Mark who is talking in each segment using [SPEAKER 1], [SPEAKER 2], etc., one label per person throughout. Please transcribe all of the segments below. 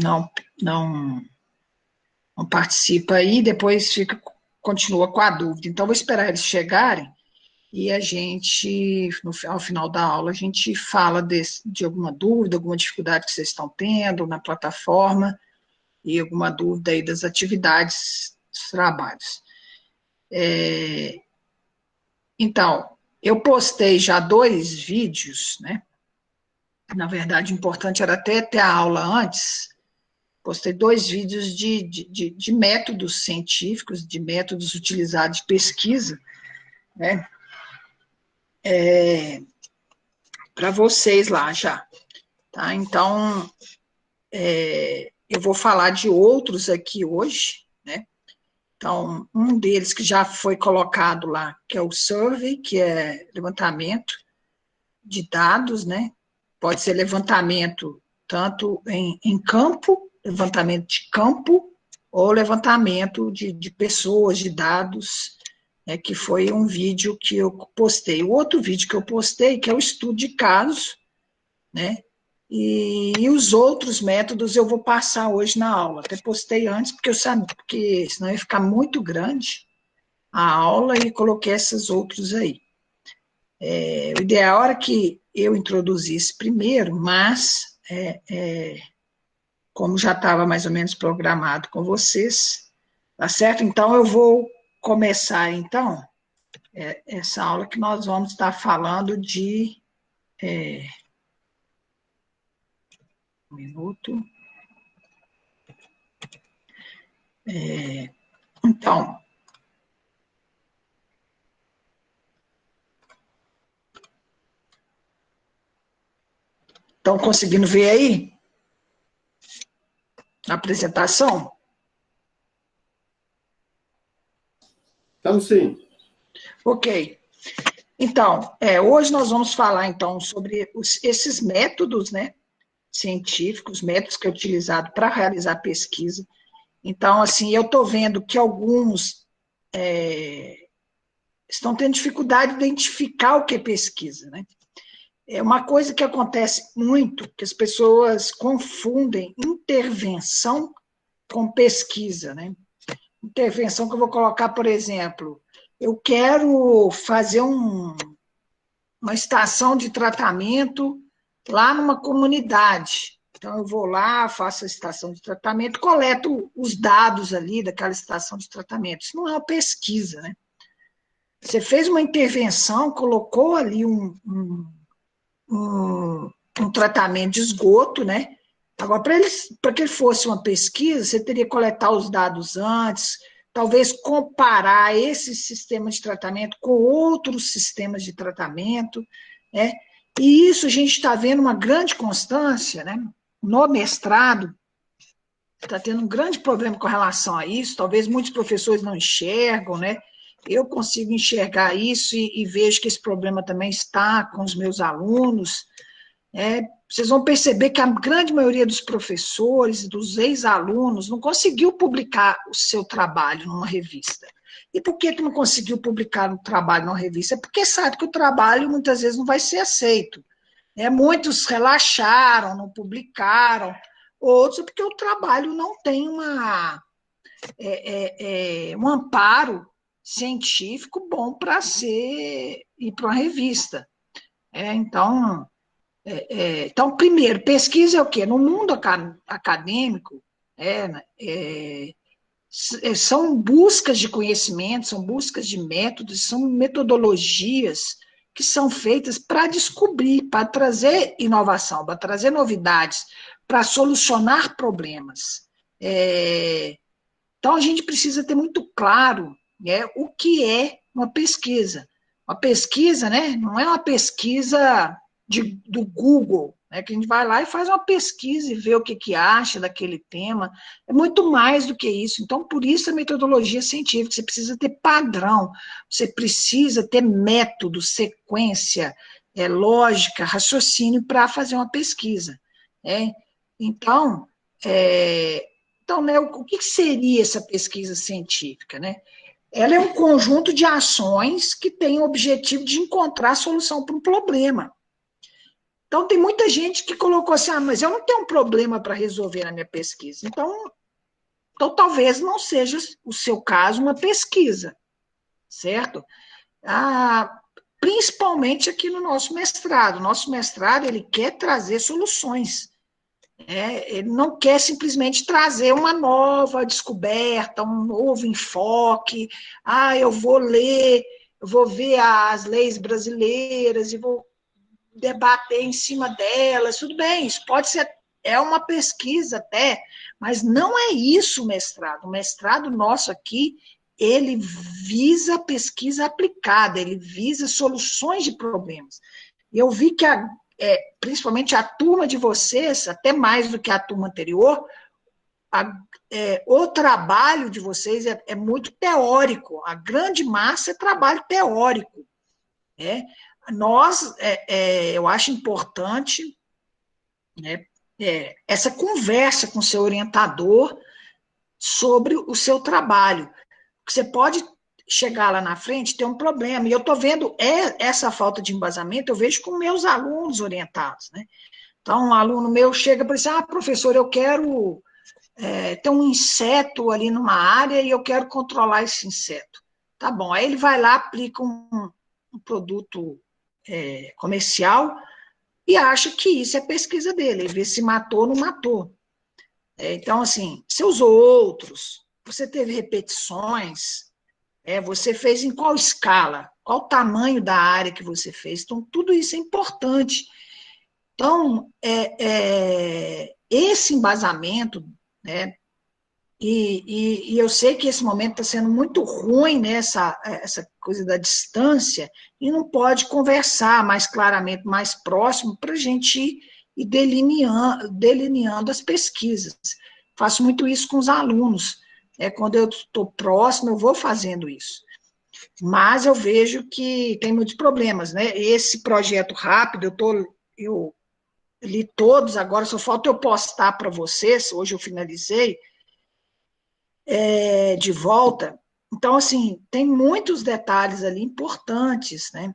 [SPEAKER 1] não, não, não participa aí, depois continua com a dúvida. Então, vou esperar eles chegarem e a gente, ao final da aula, a gente fala de alguma dúvida, alguma dificuldade que vocês estão tendo na plataforma e alguma dúvida aí das atividades, dos trabalhos. Então, eu postei já 2 vídeos, né? Na verdade, o importante era até ter a aula antes. Postei 2 vídeos de métodos científicos, de métodos utilizados de pesquisa, né? Para vocês lá já. Tá? Então, eu vou falar de outros aqui hoje, né? Então, um deles que já foi colocado lá, que é o survey, que é levantamento de dados, né? Pode ser levantamento tanto em campo, levantamento de campo, ou levantamento de pessoas, de dados, né, que foi um vídeo que eu postei. O outro vídeo que eu postei, que é o estudo de casos, né? E os outros métodos eu vou passar hoje na aula. Até postei antes, porque eu sabia, porque senão ia ficar muito grande a aula, e coloquei esses outros aí. O ideal era que eu introduzisse primeiro, mas como já estava mais ou menos programado com vocês, tá certo? Então, eu vou começar, então, essa aula que nós vamos estar falando de... um minuto. Então, estão conseguindo ver aí a apresentação?
[SPEAKER 2] Estamos sim.
[SPEAKER 1] Ok. Então, hoje nós vamos falar, então, sobre esses métodos, né, científicos, métodos que é utilizado para realizar pesquisa. Então, assim, eu estou vendo que alguns estão tendo dificuldade de identificar o que é pesquisa, né? É uma coisa que acontece muito, que as pessoas confundem intervenção com pesquisa, né? Intervenção que eu vou colocar, por exemplo, eu quero fazer uma estação de tratamento lá numa comunidade. Então, eu vou lá, faço a estação de tratamento, coleto os dados ali daquela estação de tratamento. Isso não é uma pesquisa, né? Você fez uma intervenção, colocou ali um tratamento de esgoto, né? Agora, para que ele fosse uma pesquisa, você teria que coletar os dados antes, talvez comparar esse sistema de tratamento com outros sistemas de tratamento, né? E isso a gente está vendo uma grande constância, né? No mestrado, está tendo um grande problema com relação a isso, talvez muitos professores não enxergam, né? Eu consigo enxergar isso e vejo que esse problema também está com os meus alunos. Vocês vão perceber que a grande maioria dos professores, dos ex-alunos, não conseguiu publicar o seu trabalho numa revista. E por que não conseguiu publicar um trabalho numa revista? É porque sabe que o trabalho muitas vezes não vai ser aceito. Muitos relaxaram, não publicaram, outros porque o trabalho não tem um amparo científico bom para ir para uma revista. Então, primeiro, pesquisa é o quê? No mundo acadêmico, são buscas de conhecimento, são buscas de métodos, são metodologias que são feitas para descobrir, para trazer inovação, para trazer novidades, para solucionar problemas. Então, a gente precisa ter muito claro, né, o que é uma pesquisa. Uma pesquisa, né, não é uma pesquisa do Google, né, que a gente vai lá e faz uma pesquisa e vê o que acha daquele tema. É muito mais do que isso. Então, por isso a metodologia científica, você precisa ter padrão, você precisa ter método, sequência, lógica, raciocínio para fazer uma pesquisa. Então, né, o que seria essa pesquisa científica, né? Ela é um conjunto de ações que tem o objetivo de encontrar a solução para um problema. Então, tem muita gente que colocou assim, mas eu não tenho um problema para resolver na minha pesquisa. Então, talvez não seja o seu caso uma pesquisa, certo? Ah, principalmente aqui no nosso mestrado. Nosso mestrado, ele quer trazer soluções. Ele não quer simplesmente trazer uma nova descoberta, um novo enfoque. Eu vou ler, eu vou ver as leis brasileiras e vou debater em cima delas. Tudo bem, isso pode ser, é uma pesquisa até, mas não é isso o mestrado. O mestrado nosso aqui, ele visa pesquisa aplicada, ele visa soluções de problemas. E eu vi que principalmente a turma de vocês, até mais do que a turma anterior, o trabalho de vocês é muito teórico, a grande massa é trabalho teórico. Eu acho importante, né, essa conversa com o seu orientador sobre o seu trabalho. Porque você pode chegar lá na frente e ter um problema. E eu estou vendo essa falta de embasamento, eu vejo com meus alunos orientados. Né? Então, um aluno meu chega para dizer, professor, eu quero ter um inseto ali numa área e eu quero controlar esse inseto. Tá bom, aí ele vai lá, aplica um produto comercial e acha que isso é pesquisa dele, ele vê se matou ou não matou. Então, assim, você usou outros, você teve repetições, você fez em qual escala, qual o tamanho da área que você fez, então tudo isso é importante. Então, esse embasamento, né, e eu sei que esse momento está sendo muito ruim, né, essa coisa da distância, e não pode conversar mais claramente, mais próximo, para a gente ir delineando as pesquisas. Faço muito isso com os alunos. Quando eu estou próximo, eu vou fazendo isso. Mas eu vejo que tem muitos problemas, né? Esse projeto rápido, eu li todos, agora só falta eu postar para vocês, hoje eu finalizei, de volta. Então, assim, tem muitos detalhes ali importantes, né,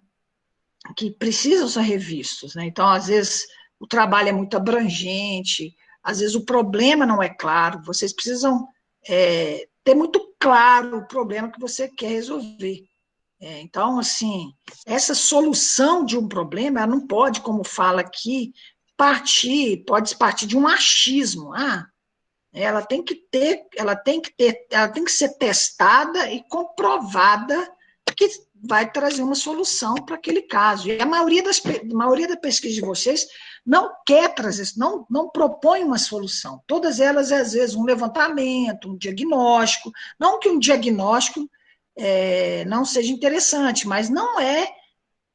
[SPEAKER 1] que precisam ser revistos, né? Então, às vezes, o trabalho é muito abrangente, às vezes o problema não é claro, vocês precisam ter muito claro o problema que você quer resolver. Então, assim, essa solução de um problema, ela não pode, como fala aqui, pode partir de um achismo. Ela tem que ser testada e comprovada que vai trazer uma solução para aquele caso. E a maioria da pesquisa de vocês não quer trazer, não propõe uma solução. Todas elas, às vezes, um levantamento, um diagnóstico, não que um diagnóstico não seja interessante, mas não é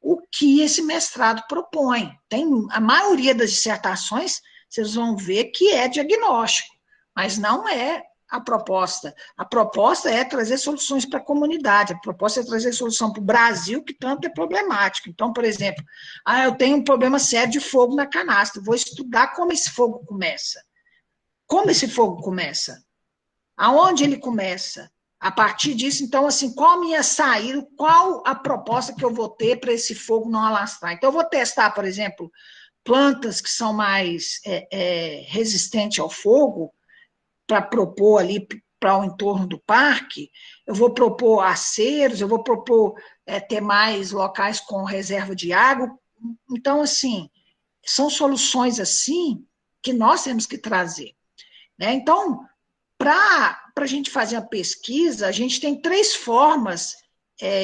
[SPEAKER 1] o que esse mestrado propõe. A maioria das dissertações, vocês vão ver que é diagnóstico, mas não é a proposta. A proposta é trazer soluções para a comunidade, a proposta é trazer solução para o Brasil, que tanto é problemático. Então, por exemplo, eu tenho um problema sério de fogo na canastra, vou estudar como esse fogo começa. Como esse fogo começa? Aonde ele começa? A partir disso, então, assim, qual a minha saída, qual a proposta que eu vou ter para esse fogo não alastrar? Então, eu vou testar, por exemplo, plantas que são mais resistentes ao fogo, para propor ali para o entorno do parque, eu vou propor aceros, eu vou propor ter mais locais com reserva de água. Então, assim, são soluções assim que nós temos que trazer. Né? Então, para a gente fazer a pesquisa, a gente tem 3 formas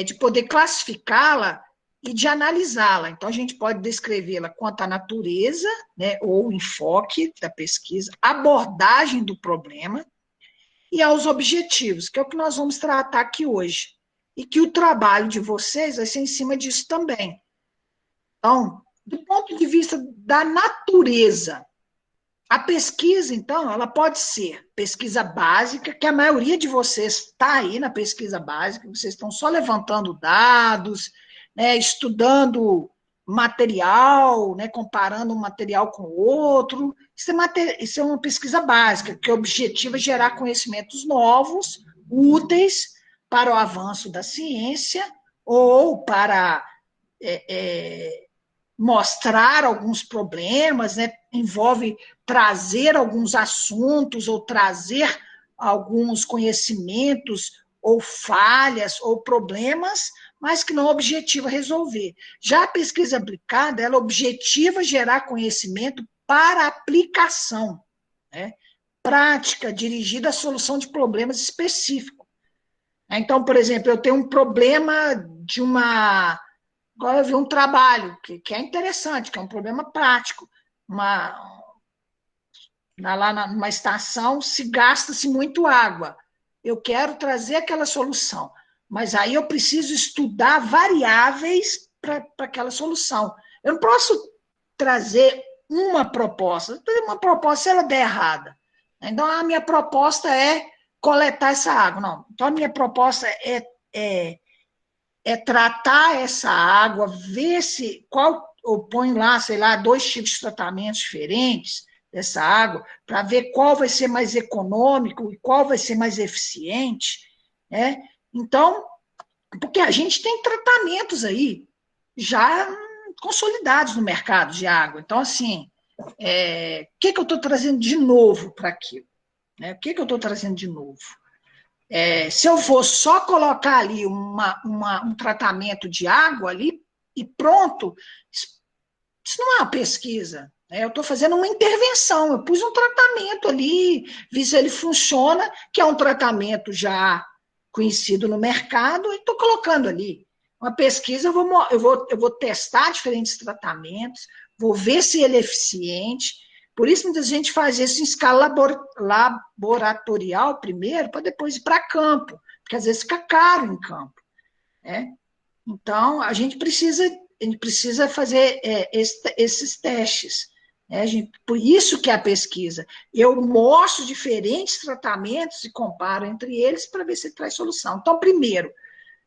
[SPEAKER 1] de poder classificá-la e de analisá-la. Então, a gente pode descrevê-la quanto à natureza, né, ou enfoque da pesquisa, abordagem do problema e aos objetivos, que é o que nós vamos tratar aqui hoje. E que o trabalho de vocês vai ser em cima disso também. Então, do ponto de vista da natureza, a pesquisa, então, ela pode ser pesquisa básica, que a maioria de vocês está aí na pesquisa básica, vocês estão só levantando dados, né, estudando material, né, comparando um material com o outro. Isso é uma pesquisa básica, que o objetivo é gerar conhecimentos novos, úteis para o avanço da ciência ou para mostrar alguns problemas, né? Envolve trazer alguns assuntos ou trazer alguns conhecimentos ou falhas ou problemas, mas que não objetiva resolver. Já a pesquisa aplicada, ela objetiva gerar conhecimento para aplicação, né? Prática, dirigida à solução de problemas específicos. Então, por exemplo, eu tenho um problema de uma... Agora eu vi um trabalho que é interessante, que é um problema prático. Lá numa estação se gasta-se muito água. Eu quero trazer aquela solução, mas aí eu preciso estudar variáveis para aquela solução. Eu não posso trazer uma proposta. Uma proposta, se ela der errada. Então, a minha proposta é coletar essa água. Não. Então, a minha proposta é tratar essa água, ver se eu ponho lá, sei lá, 2 tipos de tratamentos diferentes dessa água, para ver qual vai ser mais econômico e qual vai ser mais eficiente, né? Então, porque a gente tem tratamentos aí já consolidados no mercado de água. Então, assim, o que eu estou trazendo de novo para aquilo? Né? O que eu estou trazendo de novo? Se eu for só colocar ali um tratamento de água ali e pronto, isso não é uma pesquisa. Né? Eu estou fazendo uma intervenção, eu pus um tratamento ali, vi se ele funciona, que é um tratamento já conhecido no mercado, e estou colocando ali. Uma pesquisa, eu vou testar diferentes tratamentos, vou ver se ele é eficiente. Por isso, muita gente faz isso em escala laboratorial primeiro, para depois ir para campo, porque às vezes fica caro em campo. Né? Então, a gente precisa fazer esses testes. Né? Por isso que é a pesquisa. Eu mostro diferentes tratamentos e comparo entre eles para ver se traz solução. Então, primeiro,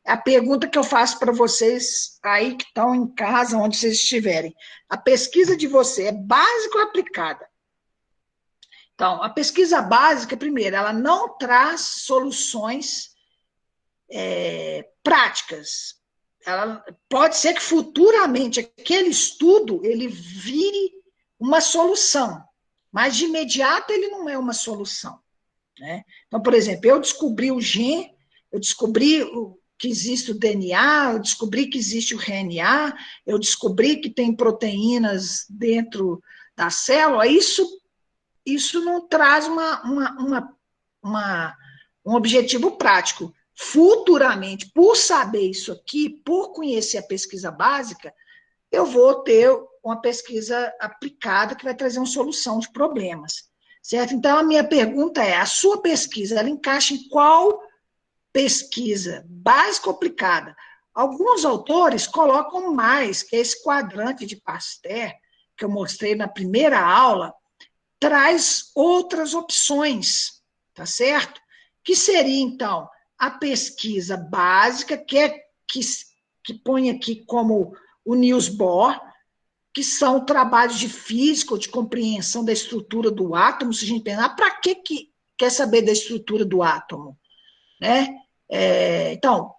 [SPEAKER 1] a pergunta que eu faço para vocês aí que estão em casa, onde vocês estiverem. A pesquisa de você é básica ou aplicada? Então, a pesquisa básica, primeiro, ela não traz soluções práticas. Ela, pode ser que futuramente aquele estudo ele vire uma solução, mas de imediato ele não é uma solução. Né? Então, por exemplo, eu descobri o gene, eu descobri que existe o DNA, eu descobri que existe o RNA, eu descobri que tem proteínas dentro da célula, isso não traz um objetivo prático. Futuramente, por saber isso aqui, por conhecer a pesquisa básica, eu vou ter uma pesquisa aplicada que vai trazer uma solução de problemas. Certo? Então, a minha pergunta é, a sua pesquisa, ela encaixa em qual pesquisa? Básica ou aplicada? Alguns autores colocam mais, que é esse quadrante de Pasteur, que eu mostrei na primeira aula, traz outras opções, tá certo? Que seria, então, a pesquisa básica, que põe aqui como o Niels Bohr, que são trabalhos de física, ou de compreensão da estrutura do átomo, se a gente pensar, para que quer saber da estrutura do átomo? Né? Então,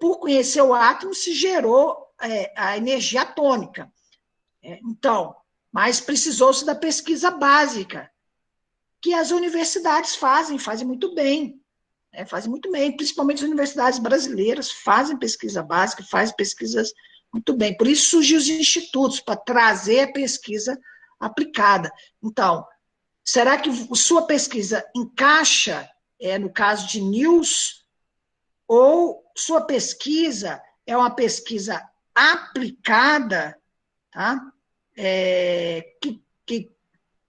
[SPEAKER 1] por conhecer o átomo, se gerou a energia atômica. Então, mas precisou-se da pesquisa básica, que as universidades fazem muito bem. Fazem muito bem, principalmente as universidades brasileiras fazem pesquisa básica, fazem pesquisas muito bem. Por isso surgiu os institutos, para trazer a pesquisa aplicada. Então, será que sua pesquisa encaixa, no caso de Niels, ou sua pesquisa é uma pesquisa aplicada, tá? Que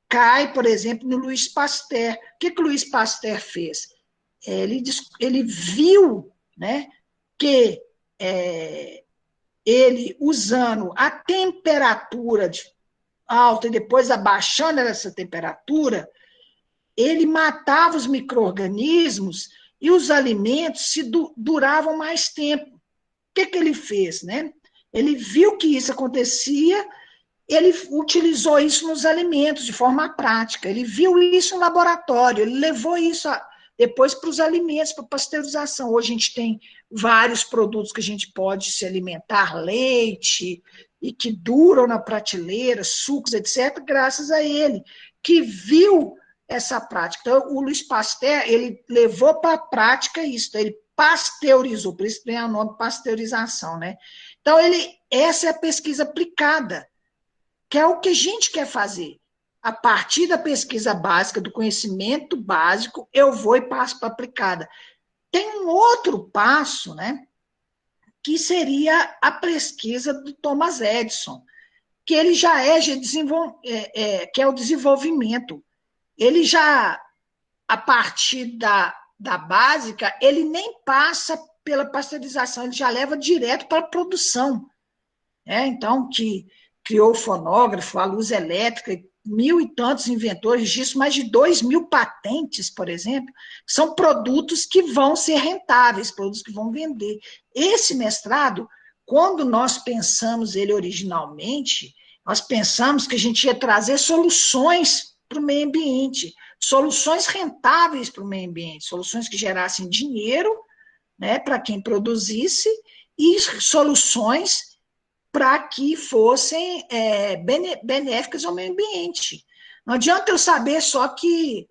[SPEAKER 1] cai, por exemplo, no Louis Pasteur. O que o Louis Pasteur fez? Ele viu, né, que ele, usando a temperatura alta e depois abaixando essa temperatura, ele matava os micro-organismos e os alimentos duravam mais tempo. O que ele fez? Né? Ele viu que isso acontecia, ele utilizou isso nos alimentos de forma prática, ele viu isso no laboratório, ele levou isso depois para os alimentos, para pasteurização. Hoje a gente tem vários produtos que a gente pode se alimentar, leite e que duram na prateleira, sucos, etc., graças a ele, que viu essa prática. Então, o Louis Pasteur, ele levou para a prática isso, ele pasteurizou, por isso tem o nome pasteurização, né? Então, essa é a pesquisa aplicada, que é o que a gente quer fazer. A partir da pesquisa básica, do conhecimento básico, eu vou e passo para a aplicada. Tem um outro passo, né, que seria a pesquisa do Thomas Edison, que ele já que é o desenvolvimento. Ele já, a partir da básica, ele nem passa pela pasteurização, ele já leva direto para a produção. Então, que criou o fonógrafo, a luz elétrica, mil e tantos inventores disso, mais de 2.000 patentes, por exemplo, são produtos que vão ser rentáveis, produtos que vão vender. Esse mestrado, quando nós pensamos ele originalmente, nós pensamos que a gente ia trazer soluções para o meio ambiente, soluções rentáveis para o meio ambiente, soluções que gerassem dinheiro, né, para quem produzisse, e soluções para que fossem benéficas ao meio ambiente. Não adianta eu saber só que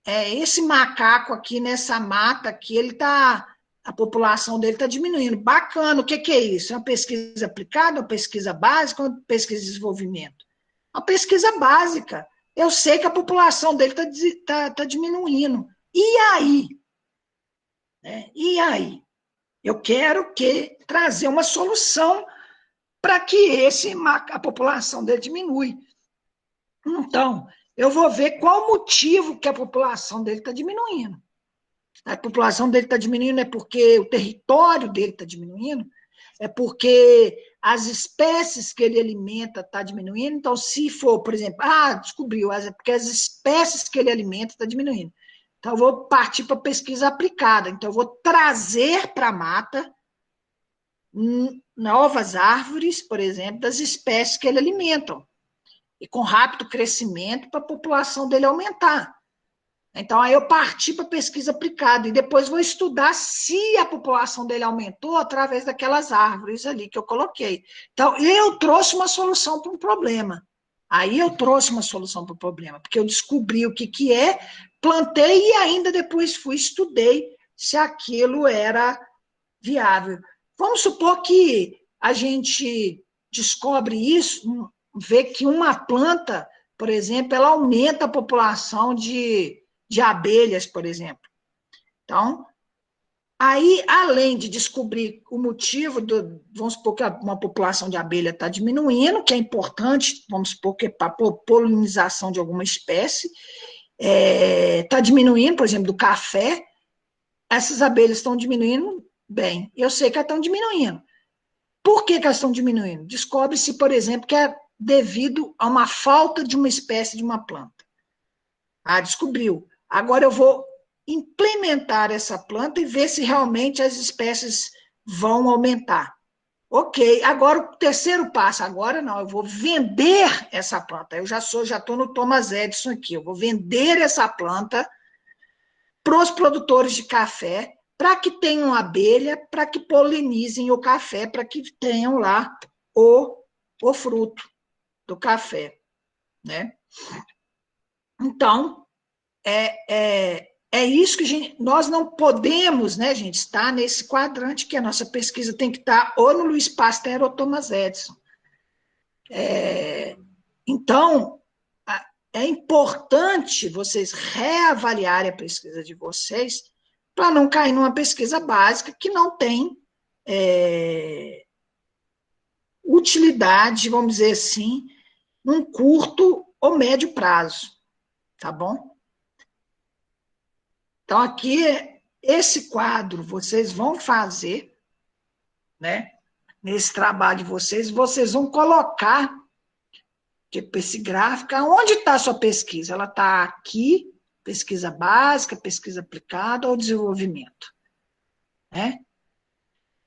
[SPEAKER 1] esse macaco aqui nessa mata aqui, a população dele está diminuindo. Bacana, o que é isso? É uma pesquisa aplicada, uma pesquisa básica, uma pesquisa de desenvolvimento? Uma pesquisa básica. Eu sei que a população dele está diminuindo. E aí? E aí? Eu quero trazer uma solução para que a população dele diminui. Então, eu vou ver qual o motivo que a população dele está diminuindo. A população dele está diminuindo é porque o território dele está diminuindo, é porque as espécies que ele alimenta estão diminuindo. Então, se for, por exemplo, descobriu, é porque as espécies que ele alimenta estão diminuindo. Então, eu vou partir para pesquisa aplicada. Então, eu vou trazer para a mata novas árvores, por exemplo, das espécies que ele alimenta, e com rápido crescimento para a população dele aumentar. Então, aí eu parti para pesquisa aplicada, e depois vou estudar se a população dele aumentou através daquelas árvores ali que eu coloquei. Então, eu trouxe uma solução para um problema. Aí eu trouxe uma solução para o problema, porque eu descobri o que é, plantei e ainda depois estudei se aquilo era viável. Vamos supor que a gente descobre isso, vê que uma planta, por exemplo, ela aumenta a população de abelhas, por exemplo. Então, aí, além de descobrir o motivo, vamos supor que uma população de abelha está diminuindo, que é importante, vamos supor que é para a polinização de alguma espécie, está diminuindo, por exemplo, do café, essas abelhas estão diminuindo, bem, eu sei que elas estão diminuindo. Por que elas estão diminuindo? Descobre-se, por exemplo, que é devido a uma falta de uma espécie de uma planta. Descobriu. Agora eu vou implementar essa planta e ver se realmente as espécies vão aumentar. Ok, agora o terceiro passo, agora não, eu vou vender essa planta. Eu já estou no Thomas Edison aqui, eu vou vender essa planta para os produtores de café, para que tenham abelha, para que polinizem o café, para que tenham lá o fruto do café, né? Então, é isso que nós não podemos, né, gente, estar nesse quadrante que a nossa pesquisa tem que estar ou no Louis Pasteur ou Thomas Edison. Então, é importante vocês reavaliarem a pesquisa de vocês para não cair numa pesquisa básica que não tem utilidade, vamos dizer assim, num curto ou médio prazo, tá bom? Então, aqui, esse quadro vocês vão fazer, né? Nesse trabalho de vocês vão colocar, tipo, esse gráfico, onde está a sua pesquisa? Ela está aqui, pesquisa básica, pesquisa aplicada ou desenvolvimento, né?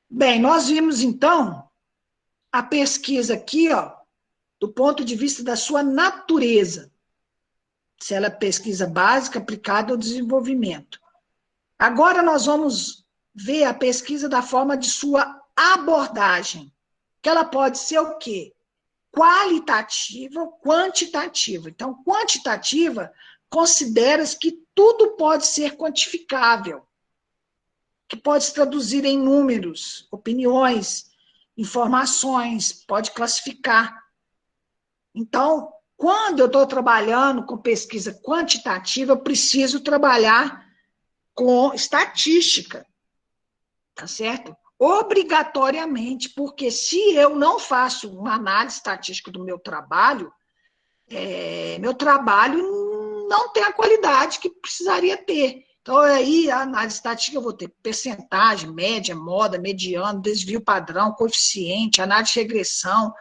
[SPEAKER 1] Bem, nós vimos, então, a pesquisa aqui, do ponto de vista da sua natureza, se ela é pesquisa básica, aplicada ou desenvolvimento. Agora nós vamos ver a pesquisa da forma de sua abordagem. que ela pode ser o quê? Qualitativa ou quantitativa. Então, quantitativa considera-se que tudo pode ser quantificável, que pode se traduzir em números, opiniões, informações, pode classificar. Então, quando eu estou trabalhando com pesquisa quantitativa, eu preciso trabalhar com estatística, tá certo? Obrigatoriamente, porque se eu não faço uma análise estatística do meu trabalho não tem a qualidade que precisaria ter. Então, aí, a análise estatística, eu vou ter percentagem, média, moda, mediano, desvio padrão, coeficiente, análise de regressão,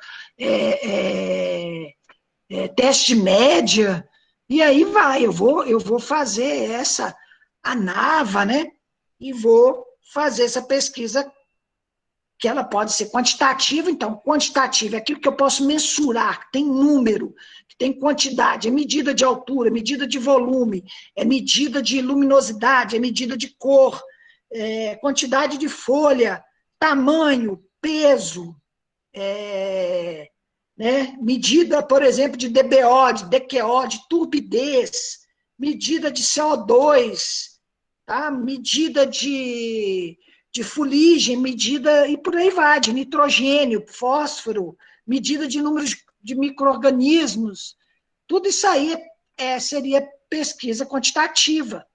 [SPEAKER 1] teste de média, e aí vai, eu vou fazer a NAVA, né? E vou fazer essa pesquisa que ela pode ser quantitativa. Então, quantitativa é aquilo que eu posso mensurar, que tem número, que tem quantidade, é medida de altura, é medida de volume, é medida de luminosidade, é medida de cor, quantidade de folha, tamanho, peso, né? Medida, por exemplo, de DBO, de DQO, de turbidez, medida de CO2, tá? Medida de fuligem, medida, e por aí vai, de nitrogênio, fósforo, medida de números de micro-organismos. Tudo isso aí seria pesquisa quantitativa.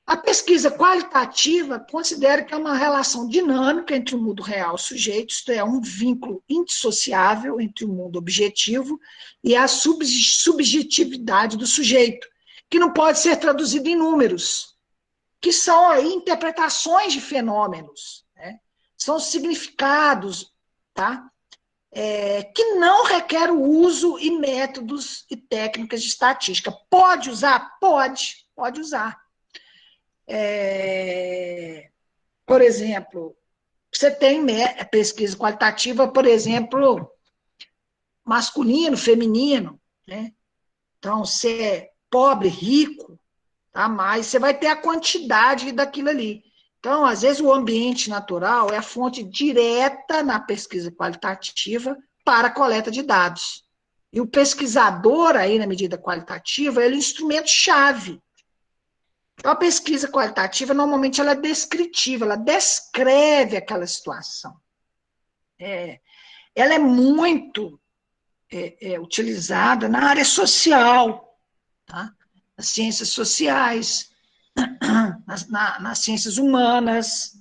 [SPEAKER 1] A pesquisa qualitativa considera que é uma relação dinâmica entre o mundo real e o sujeito, isto é, um vínculo indissociável entre o mundo objetivo e a subjetividade do sujeito, que não pode ser traduzido em números, que são aí interpretações de fenômenos, né? São significados, tá? Que não requer o uso e métodos e técnicas de estatística. Pode usar? Pode usar. Por exemplo, você tem pesquisa qualitativa, por exemplo, masculino, feminino, né? Então, se é pobre, rico, tá? Mas você vai ter a quantidade daquilo ali. Então, às vezes, o ambiente natural é a fonte direta na pesquisa qualitativa para a coleta de dados. E o pesquisador, aí, na medida qualitativa, ele é o instrumento-chave. Então, a pesquisa qualitativa, normalmente, ela é descritiva, ela descreve aquela situação. Ela é muito utilizada na área social, tá? Nas ciências sociais, nas ciências humanas,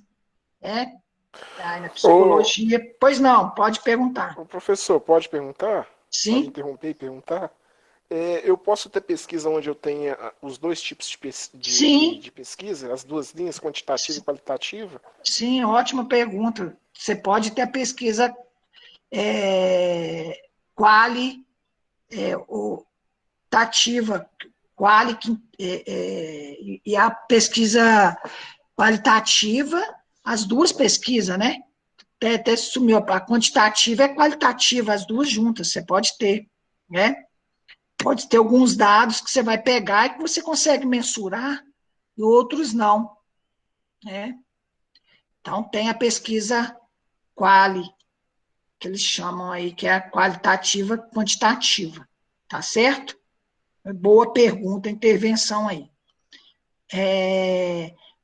[SPEAKER 1] na
[SPEAKER 3] Ô,
[SPEAKER 1] psicologia. Pois não, pode perguntar.
[SPEAKER 3] ô, professor, pode perguntar? Pode
[SPEAKER 1] Sim,
[SPEAKER 3] interromper e perguntar? Eu posso ter pesquisa onde eu tenha os dois tipos
[SPEAKER 1] sim,
[SPEAKER 3] de pesquisa, as duas linhas, quantitativa e qualitativa?
[SPEAKER 1] sim, ótima pergunta. Você pode ter a pesquisa quali, ou tativa, quali, e a pesquisa qualitativa, as duas pesquisas, né? Até sumiu, a quantitativa é qualitativa, as duas juntas, você pode ter, né? Pode ter alguns dados que você vai pegar e que você consegue mensurar, e outros não, né? Então, tem a pesquisa quali, que eles chamam aí, que é a qualitativa quantitativa, tá certo? Boa pergunta, intervenção aí.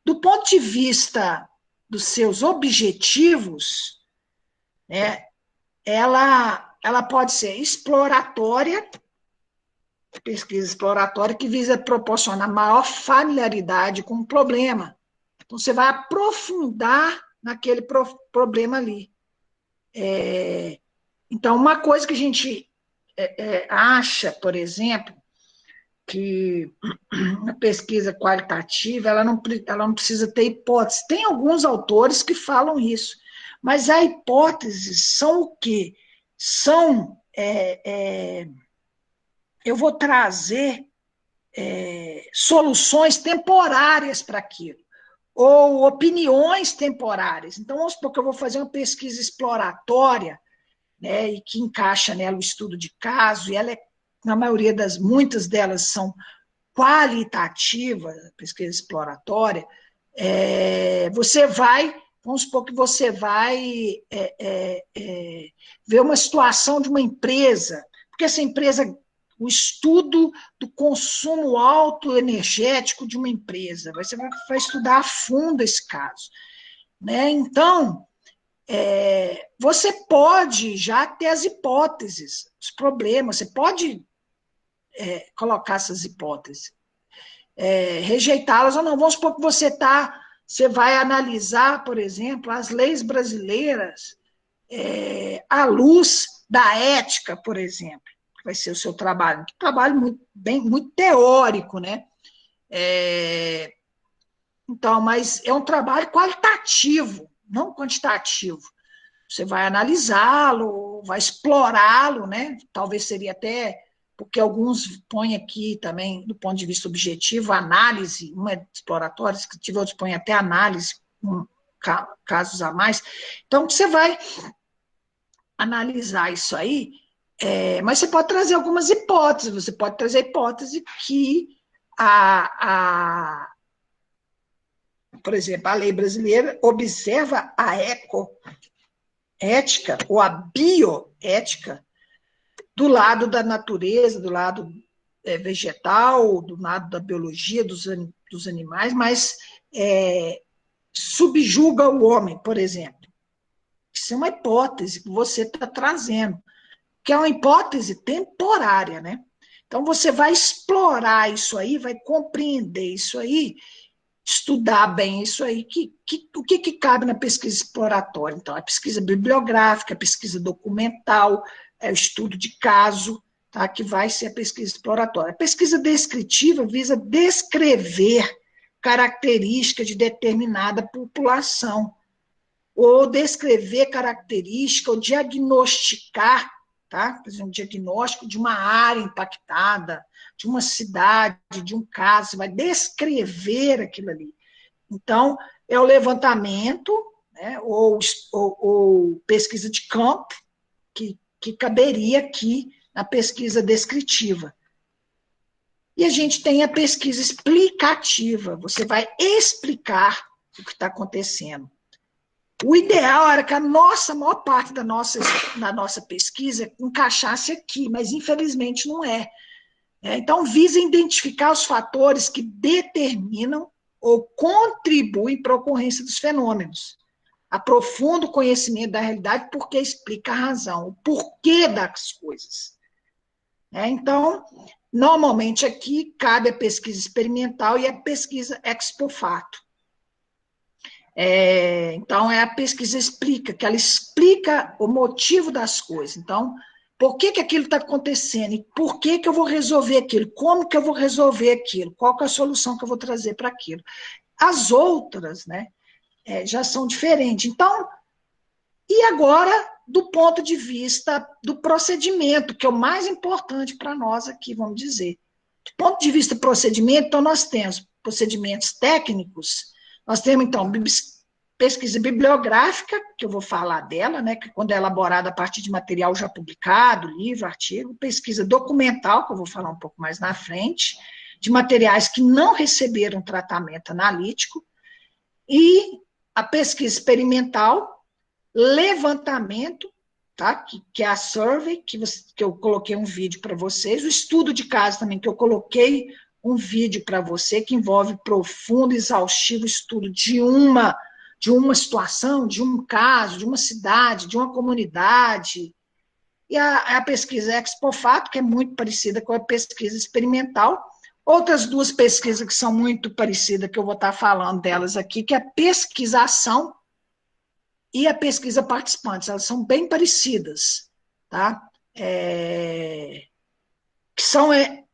[SPEAKER 1] Do ponto de vista dos seus objetivos, né, ela pode ser exploratória, pesquisa exploratória, que visa proporcionar maior familiaridade com o problema. Então, você vai aprofundar naquele problema ali. Então, uma coisa que a gente acha, por exemplo, que na pesquisa qualitativa ela não precisa ter hipótese. Tem alguns autores que falam isso, mas as hipóteses são o quê? São, eu vou trazer soluções temporárias para aquilo, ou opiniões temporárias. Então, vamos supor que eu vou fazer uma pesquisa exploratória, né, e que encaixa nela o estudo de caso, e ela na maioria muitas delas são qualitativas, pesquisa exploratória, você vai vamos supor que você vai ver uma situação de uma empresa, porque essa empresa, o estudo do consumo alto energético de uma empresa, você vai estudar a fundo esse caso, né? Então, você pode já ter as hipóteses, os problemas, você pode colocar essas hipóteses, rejeitá-las ou não. Vamos supor que você vai analisar, por exemplo, as leis brasileiras à luz da ética, por exemplo, que vai ser o seu trabalho, um trabalho muito teórico, né? Então, mas é um trabalho qualitativo, não quantitativo. Você vai analisá-lo, vai explorá-lo, né? Talvez seria até, porque alguns põem aqui também, do ponto de vista objetivo, análise, uma é exploratória, outros põem até análise, casos a mais. Então, você vai analisar isso aí, mas você pode trazer algumas hipóteses, você pode trazer a hipótese que por exemplo, a lei brasileira observa a ética ou a bioética do lado da natureza, do lado vegetal, do lado da biologia dos animais, mas subjuga o homem, por exemplo. Isso é uma hipótese que você está trazendo, que é uma hipótese temporária, né? Então, você vai explorar isso aí, vai compreender isso aí, estudar bem isso aí, o que cabe na pesquisa exploratória. Então, a pesquisa bibliográfica, a pesquisa documental, o estudo de caso, tá, que vai ser a pesquisa exploratória. A pesquisa descritiva visa descrever características de determinada população, ou descrever característica, ou diagnosticar, tá? Fazer um diagnóstico de uma área impactada, de uma cidade, de um caso, você vai descrever aquilo ali. Então, é o levantamento, né, ou pesquisa de campo, que caberia aqui na pesquisa descritiva. E a gente tem a pesquisa explicativa, você vai explicar o que está acontecendo. O ideal era que a maior parte da nossa pesquisa encaixasse aqui, mas infelizmente não é. Então, visa identificar os fatores que determinam ou contribuem para a ocorrência dos fenômenos. Aprofunda o conhecimento da realidade porque explica a razão, o porquê das coisas. Então, normalmente aqui cabe a pesquisa experimental e a pesquisa ex post facto. Então, a pesquisa explica, que ela explica o motivo das coisas. Então, por que aquilo está acontecendo? E por que eu vou resolver aquilo? Como que eu vou resolver aquilo? Qual que é a solução que eu vou trazer para aquilo? As outras, né, já são diferentes. Então, e agora, do ponto de vista do procedimento, que é o mais importante para nós aqui, vamos dizer. Do ponto de vista do procedimento, então, nós temos procedimentos técnicos, nós temos, então, pesquisa bibliográfica, que eu vou falar dela, né, que quando é elaborada a partir de material já publicado, livro, artigo, pesquisa documental, que eu vou falar um pouco mais na frente, de materiais que não receberam tratamento analítico, e a pesquisa experimental, levantamento, tá, que é a survey, que eu coloquei um vídeo para vocês, o estudo de caso também, que eu coloquei um vídeo para você, que envolve profundo, exaustivo estudo de uma situação, de um caso, de uma cidade, de uma comunidade, e a pesquisa ex post facto, que é muito parecida com a pesquisa experimental. Outras duas pesquisas que são muito parecidas, que eu vou estar falando delas aqui, que é a pesquisação e a pesquisa participantes, elas são bem parecidas, tá? Que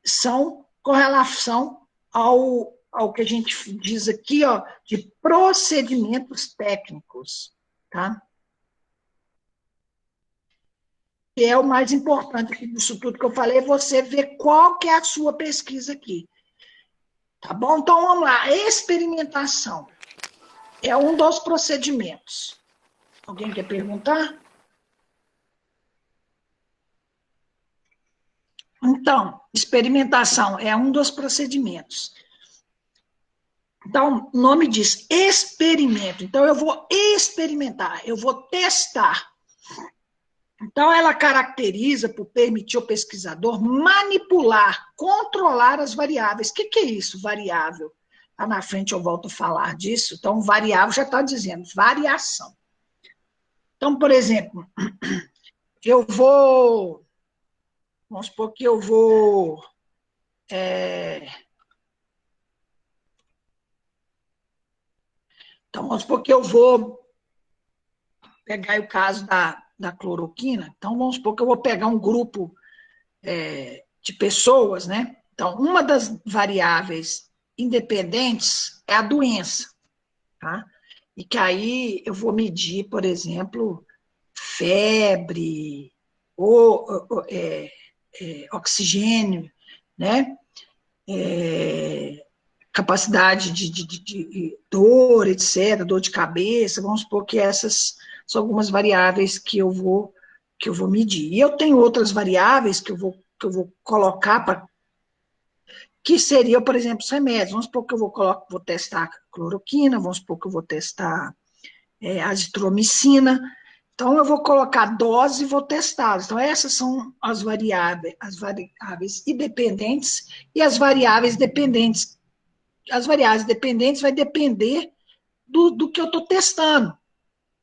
[SPEAKER 1] são com relação ao que a gente diz aqui, ó, de procedimentos técnicos, tá? Que é o mais importante aqui disso tudo que eu falei, é você ver qual que é a sua pesquisa aqui. Tá bom? Então, vamos lá. A experimentação é um dos procedimentos. Alguém quer perguntar? Então, experimentação é um dos procedimentos. Então, o nome diz experimento. Então, eu vou experimentar, eu vou testar. Então, ela caracteriza por permitir ao pesquisador manipular, controlar as variáveis. O que é isso, variável? Lá na frente eu volto a falar disso. Então, variável já está dizendo variação. Então, por exemplo, eu vou... Vamos supor que eu vou... Então, vamos supor que eu vou pegar o caso da cloroquina. Então, vamos supor que eu vou pegar um grupo de pessoas, né? Então, uma das variáveis independentes é a doença, tá? E que aí eu vou medir, por exemplo, febre, oxigênio, né? Capacidade de dor, etc., dor de cabeça, vamos supor que essas são algumas variáveis que eu vou medir. E eu tenho outras variáveis que eu vou colocar para que seria, por exemplo, os remédios. Vamos supor que eu vou testar cloroquina, vamos supor que eu vou testar azitromicina. Então, eu vou colocar dose e vou testá-las. Então, essas são as variáveis independentes e as variáveis dependentes. As variáveis dependentes vai depender do que eu estou testando,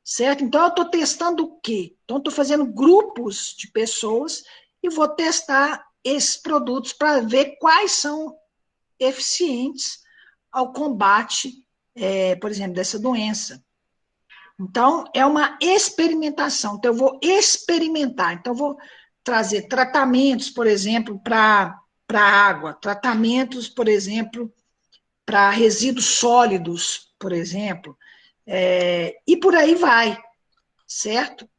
[SPEAKER 1] certo? Então, eu estou testando o quê? Então, estou fazendo grupos de pessoas e vou testar esses produtos para ver quais são eficientes ao combate, por exemplo, dessa doença. Então, é uma experimentação. Então, eu vou experimentar. Então, eu vou trazer tratamentos, por exemplo, para água, tratamentos, por exemplo, para resíduos sólidos, por exemplo, e por aí vai, certo?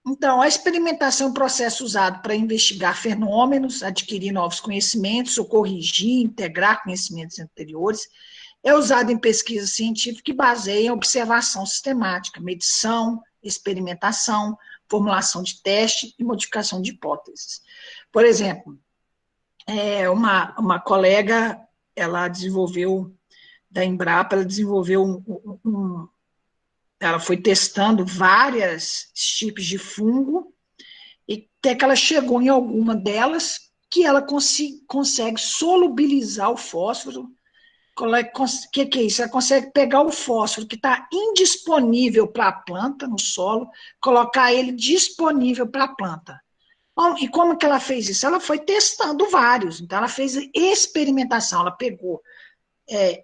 [SPEAKER 1] Então, a experimentação é um processo usado para investigar fenômenos, adquirir novos conhecimentos, ou corrigir, integrar conhecimentos anteriores. É usado em pesquisa científica que baseia em observação sistemática, medição, experimentação, formulação de teste e modificação de hipóteses. Por exemplo, uma colega, ela desenvolveu, da Embrapa, ela desenvolveu ela foi testando vários tipos de fungo, e até que ela chegou em alguma delas que ela consegue solubilizar o fósforo. O que é isso? Ela consegue pegar o fósforo que está indisponível para a planta, no solo, colocar ele disponível para a planta. Bom, e como que ela fez isso? Ela foi testando vários. Então, ela fez experimentação. Ela pegou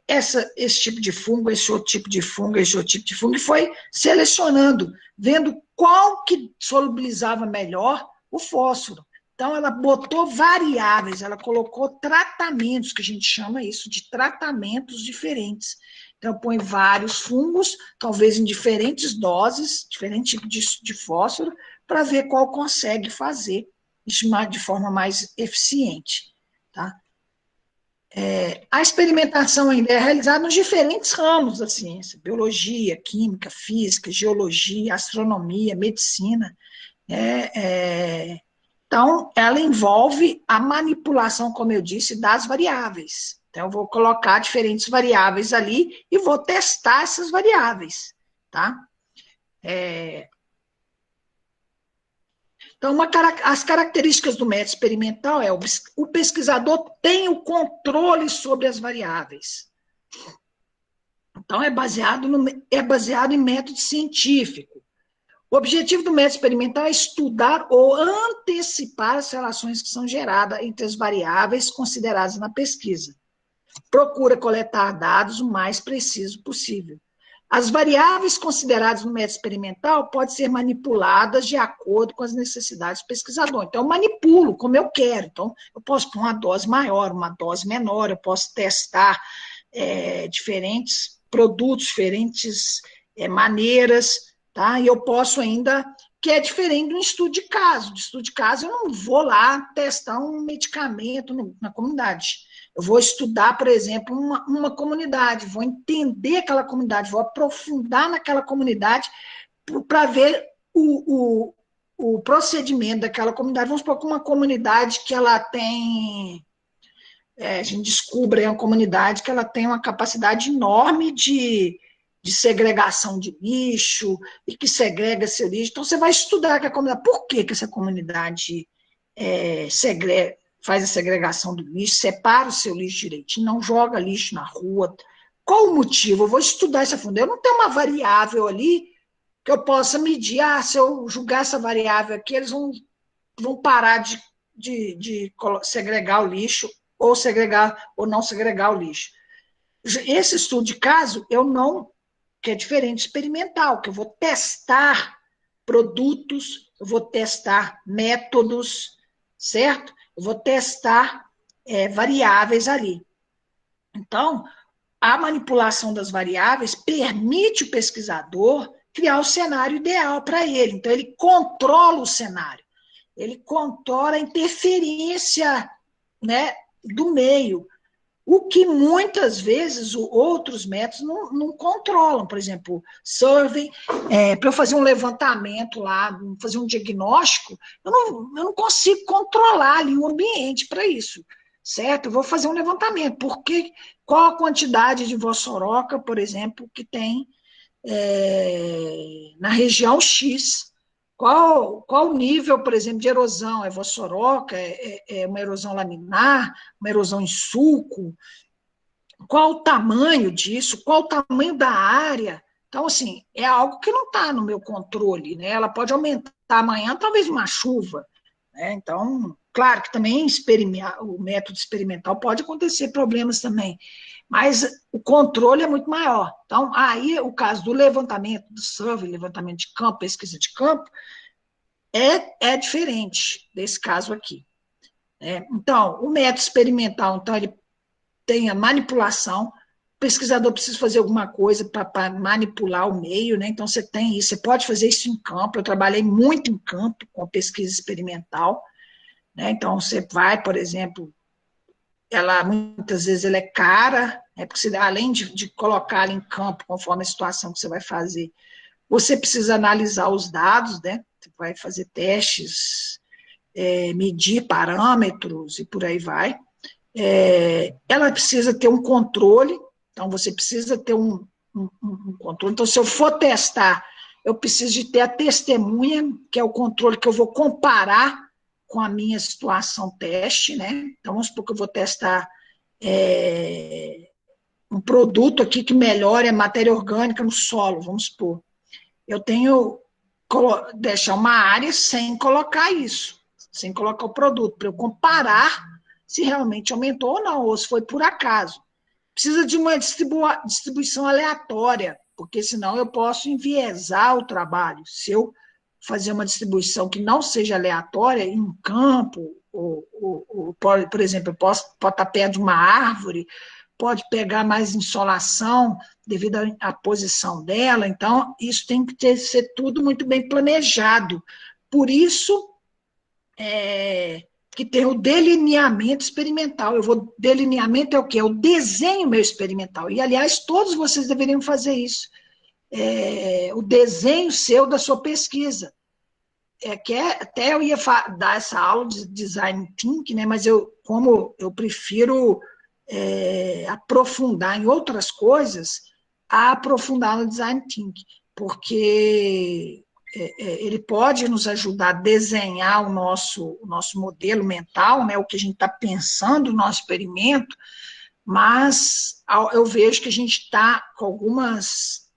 [SPEAKER 1] esse tipo de fungo, esse outro tipo de fungo, esse outro tipo de fungo, e foi selecionando, vendo qual que solubilizava melhor o fósforo. Então, ela botou variáveis, ela colocou tratamentos, que a gente chama isso de tratamentos diferentes. Então, põe vários fungos, talvez em diferentes doses, diferente tipo de fósforo, para ver qual consegue fazer isso de forma mais eficiente. Tá? A experimentação ainda é realizada nos diferentes ramos da ciência: biologia, química, física, geologia, astronomia, medicina. Então, ela envolve a manipulação, como eu disse, das variáveis. Então, eu vou colocar diferentes variáveis ali e vou testar essas variáveis, tá? Então, as características do método experimental o pesquisador tem o controle sobre as variáveis. Então, é baseado em método científico. O objetivo do método experimental é estudar ou antecipar as relações que são geradas entre as variáveis consideradas na pesquisa. Procura coletar dados o mais preciso possível. As variáveis consideradas no método experimental podem ser manipuladas de acordo com as necessidades do pesquisador. Então, eu manipulo como eu quero. Então, eu posso pôr uma dose maior, uma dose menor, eu posso testar diferentes produtos, diferentes maneiras, tá? E eu posso ainda, que é diferente do estudo de caso. Do estudo de caso, eu não vou lá testar um medicamento na comunidade. Eu vou estudar, por exemplo, uma comunidade, vou entender aquela comunidade, vou aprofundar naquela comunidade para ver o procedimento daquela comunidade. Vamos supor que uma comunidade que ela tem a gente descobre uma comunidade que ela tem uma capacidade enorme de segregação de lixo, e que segrega esse lixo. Então, você vai estudar que a comunidade, por que, que essa comunidade faz a segregação do lixo, separa o seu lixo direitinho, não joga lixo na rua. Qual o motivo? Eu vou estudar isso a fundo. Eu não tenho uma variável ali que eu possa medir. Se eu julgar essa variável aqui, eles vão parar de segregar o lixo, ou segregar ou não segregar o lixo. Esse estudo de caso, eu não, que é diferente experimental, que eu vou testar produtos, eu vou testar métodos, certo? Eu vou testar variáveis ali. Então, a manipulação das variáveis permite o pesquisador criar o cenário ideal para ele. Então, ele controla o cenário, ele controla a interferência, né, do meio, o que muitas vezes outros métodos não controlam. Por exemplo, survey, para eu fazer um levantamento lá, fazer um diagnóstico, eu não consigo controlar ali o ambiente para isso, certo? Eu vou fazer um levantamento, porque qual a quantidade de vossoroca, por exemplo, que tem na região X? Qual o nível, por exemplo, de erosão? É vossoroca? É uma erosão laminar? Uma erosão em sulco? Qual o tamanho disso? Qual o tamanho da área? Então, assim, é algo que não está no meu controle, né? Ela pode aumentar amanhã, talvez uma chuva, né? Então, claro que também o método experimental pode acontecer problemas também, mas o controle é muito maior. Então, aí o caso do levantamento, do survey, levantamento de campo, pesquisa de campo, é diferente desse caso aqui, né? Então, o método experimental, então, ele tem a manipulação, o pesquisador precisa fazer alguma coisa para manipular o meio, né? Então, você tem isso, você pode fazer isso em campo. Eu trabalhei muito em campo com pesquisa experimental, né? Então, você vai, por exemplo, muitas vezes ela é cara, né? Porque você, além de colocar ela em campo, conforme a situação que você vai fazer, você precisa analisar os dados, né? Você vai fazer testes, medir parâmetros e por aí vai. Ela precisa ter um controle, então você precisa ter um controle. Então, se eu for testar, eu preciso de ter a testemunha, que é o controle que eu vou comparar com a minha situação teste, né? Então, vamos supor que eu vou testar um produto aqui que melhore a matéria orgânica no solo, vamos supor. Eu tenho que deixar uma área sem colocar isso, sem colocar o produto, para eu comparar se realmente aumentou ou não, ou se foi por acaso. Precisa de uma distribuição aleatória, porque senão eu posso enviesar o trabalho. Se eu fazer uma distribuição que não seja aleatória, em um campo, por exemplo, eu posso estar perto de uma árvore, pode pegar mais insolação devido à posição dela. Então, isso tem que ser tudo muito bem planejado. Por isso, que tem o delineamento experimental. Delineamento é o quê? É o desenho meu experimental. E, aliás, todos vocês deveriam fazer isso. O desenho seu da sua pesquisa. Até eu ia dar essa aula de design thinking, né, mas como eu prefiro aprofundar em outras coisas, aprofundar no design thinking, porque ele pode nos ajudar a desenhar o nosso modelo mental, né, o que a gente está pensando no nosso experimento, mas eu vejo que a gente está com algumas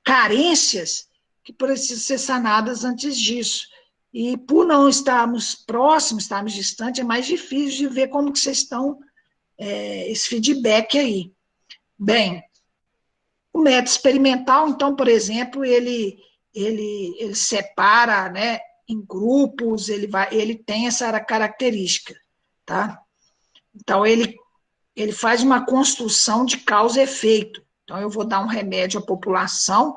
[SPEAKER 1] carências que precisam ser sanadas antes disso. E por não estarmos próximos, estarmos distantes, é mais difícil de ver como que vocês estão, esse feedback aí. Bem, o método experimental, então, por exemplo, ele separa, né, em grupos, ele tem essa característica, tá? Então, ele faz uma construção de causa e efeito. Então, eu vou dar um remédio à população,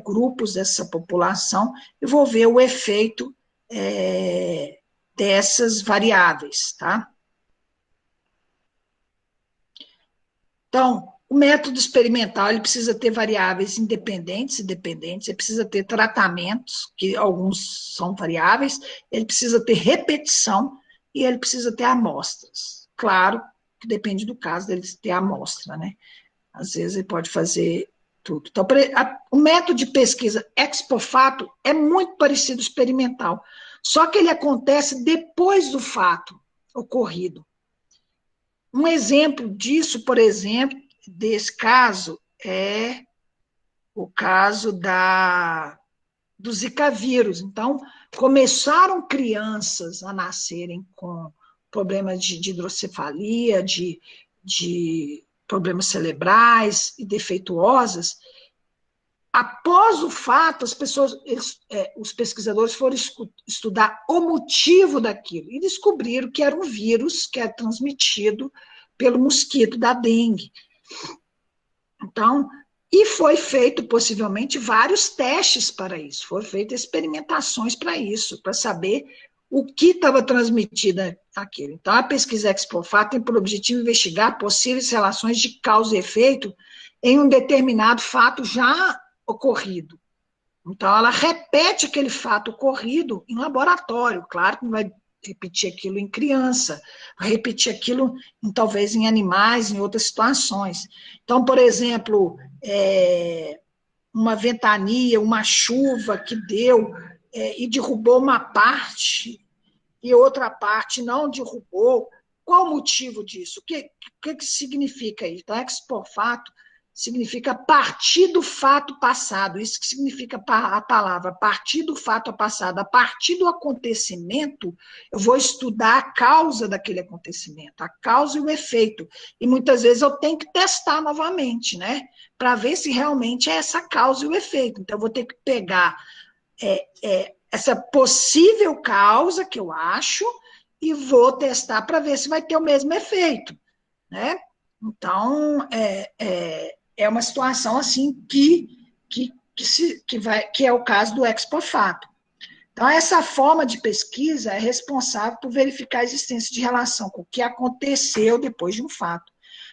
[SPEAKER 1] grupos dessa população, e vou ver o efeito dessas variáveis, tá? Então, o método experimental, ele precisa ter variáveis independentes e dependentes, ele precisa ter tratamentos, que alguns são variáveis, ele precisa ter repetição, e ele precisa ter amostras. Claro que depende do caso dele ter amostra, né? Às vezes ele pode fazer tudo. Então, o método de pesquisa ex post facto é muito parecido ao experimental, só que ele acontece depois do fato ocorrido. Um exemplo disso, por exemplo, desse caso, é o caso do Zika vírus. Então, começaram crianças a nascerem com problemas de hidrocefalia, de problemas cerebrais e defeituosas. Após o fato, os pesquisadores foram estudar o motivo daquilo e descobriram que era um vírus que é transmitido pelo mosquito da dengue. Então, e foi feito, possivelmente, vários testes para isso, foram feitas experimentações para isso, para saber o que estava transmitido aquilo. Então, a pesquisa ex post facto tem por objetivo investigar possíveis relações de causa e efeito em um determinado fato já ocorrido. Então, ela repete aquele fato ocorrido em laboratório, claro que não vai repetir aquilo em criança, vai repetir aquilo talvez em animais, em outras situações. Então, por exemplo, uma ventania, uma chuva que deu e derrubou uma parte e outra parte não derrubou. Qual o motivo disso? O que significa isso? Então, ex post facto significa partir do fato passado. Isso que significa a palavra, partir do fato passado. A partir do acontecimento, eu vou estudar a causa daquele acontecimento, a causa e o efeito. E muitas vezes eu tenho que testar novamente, né? Para ver se realmente é essa causa e o efeito. Então, eu vou ter que pegar essa possível causa que eu acho e vou testar para ver se vai ter o mesmo efeito, né? Então, é uma situação assim que é o caso do ex post facto. Então, essa forma de pesquisa é responsável por verificar a existência de relação com o que aconteceu depois de um fato.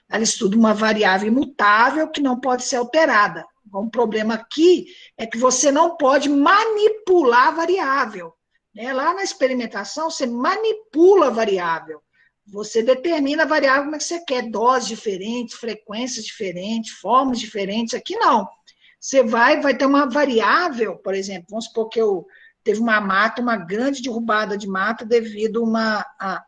[SPEAKER 1] Ela estuda uma variável imutável que não pode ser alterada. Um problema aqui é que você não pode manipular a variável. Lá na experimentação, você manipula a variável. Você determina a variável como é que você quer, doses diferentes, frequências diferentes, formas diferentes. Aqui não. Você vai ter uma variável, por exemplo, vamos supor que teve uma grande derrubada de mata devido a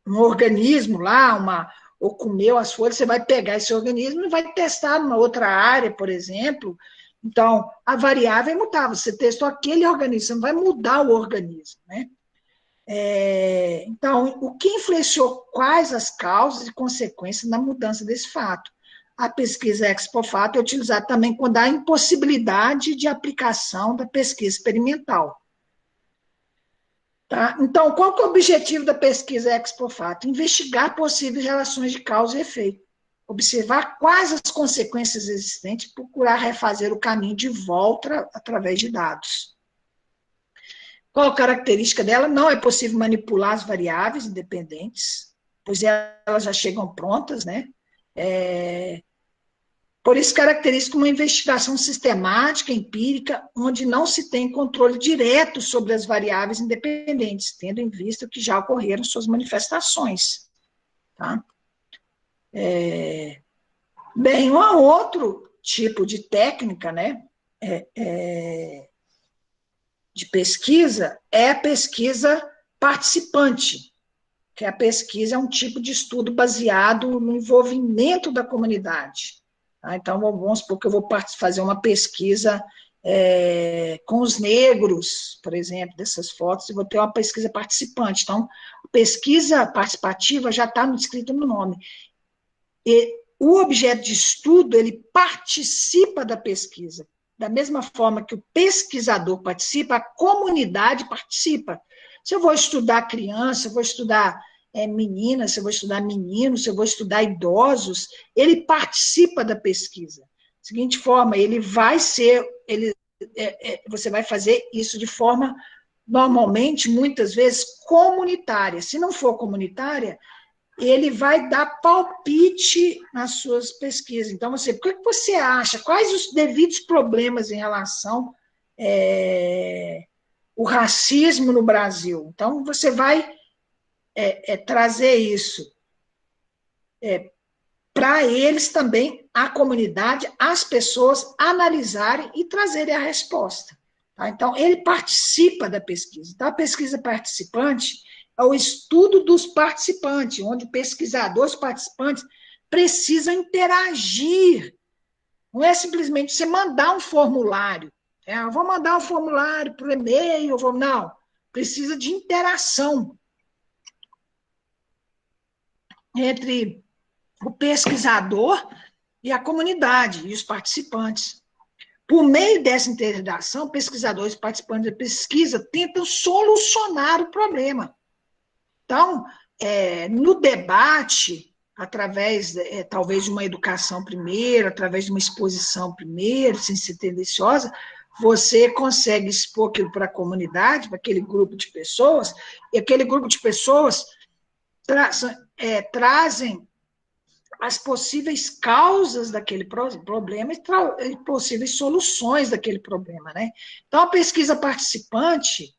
[SPEAKER 1] um organismo lá, ou comeu as folhas, você vai pegar esse organismo e vai testar numa outra área, por exemplo. Então, a variável é imutável. Você testou aquele organismo, você não vai mudar o organismo, né? Então, o que influenciou quais as causas e consequências na mudança desse fato? A pesquisa ex post facto é utilizada também quando há impossibilidade de aplicação da pesquisa experimental. Tá? Então, qual que é o objetivo da pesquisa ex post facto? Investigar possíveis relações de causa e efeito, observar quais as consequências existentes e procurar refazer o caminho de volta através de dados. Qual a característica dela? Não é possível manipular as variáveis independentes, pois elas já chegam prontas, né? Por isso, caracteriza uma investigação sistemática, empírica, onde não se tem controle direto sobre as variáveis independentes, tendo em vista que já ocorreram suas manifestações. Tá? Bem, um outro tipo de técnica, né? De pesquisa é a pesquisa participante, que a pesquisa é um tipo de estudo baseado no envolvimento da comunidade. Tá? Então, vamos supor que eu vou fazer uma pesquisa com os negros, por exemplo, dessas fotos, e vou ter uma pesquisa participante. Então, a pesquisa participativa já está escrito no nome. E o objeto de estudo, ele participa da pesquisa. Da mesma forma que o pesquisador participa, a comunidade participa. Se eu vou estudar criança, se eu vou estudar meninas, se eu vou estudar meninos, se eu vou estudar idosos, ele participa da pesquisa. Da seguinte forma, você vai fazer isso de forma, normalmente, muitas vezes, comunitária. Se não for comunitária, ele vai dar palpite nas suas pesquisas. Então, o que você acha? Quais os devidos problemas em relação o racismo no Brasil. Então, você vai trazer isso para eles também, a comunidade, as pessoas analisarem e trazerem a resposta. Tá? Então, ele participa da pesquisa. Então, a pesquisa participante é o estudo dos participantes, onde pesquisadores participantes precisam interagir. Não é simplesmente você mandar um formulário. Eu vou mandar um formulário por e-mail, não. Precisa de interação entre o pesquisador e a comunidade, e os participantes. Por meio dessa interação, pesquisadores e participantes da pesquisa tentam solucionar o problema. Então, no debate, através, talvez, de uma educação primeiro, através de uma exposição primeiro, sem ser tendenciosa, você consegue expor aquilo para a comunidade, para aquele grupo de pessoas, e aquele grupo de pessoas trazem as possíveis causas daquele problema e possíveis soluções daquele problema, né? Então, a pesquisa participante,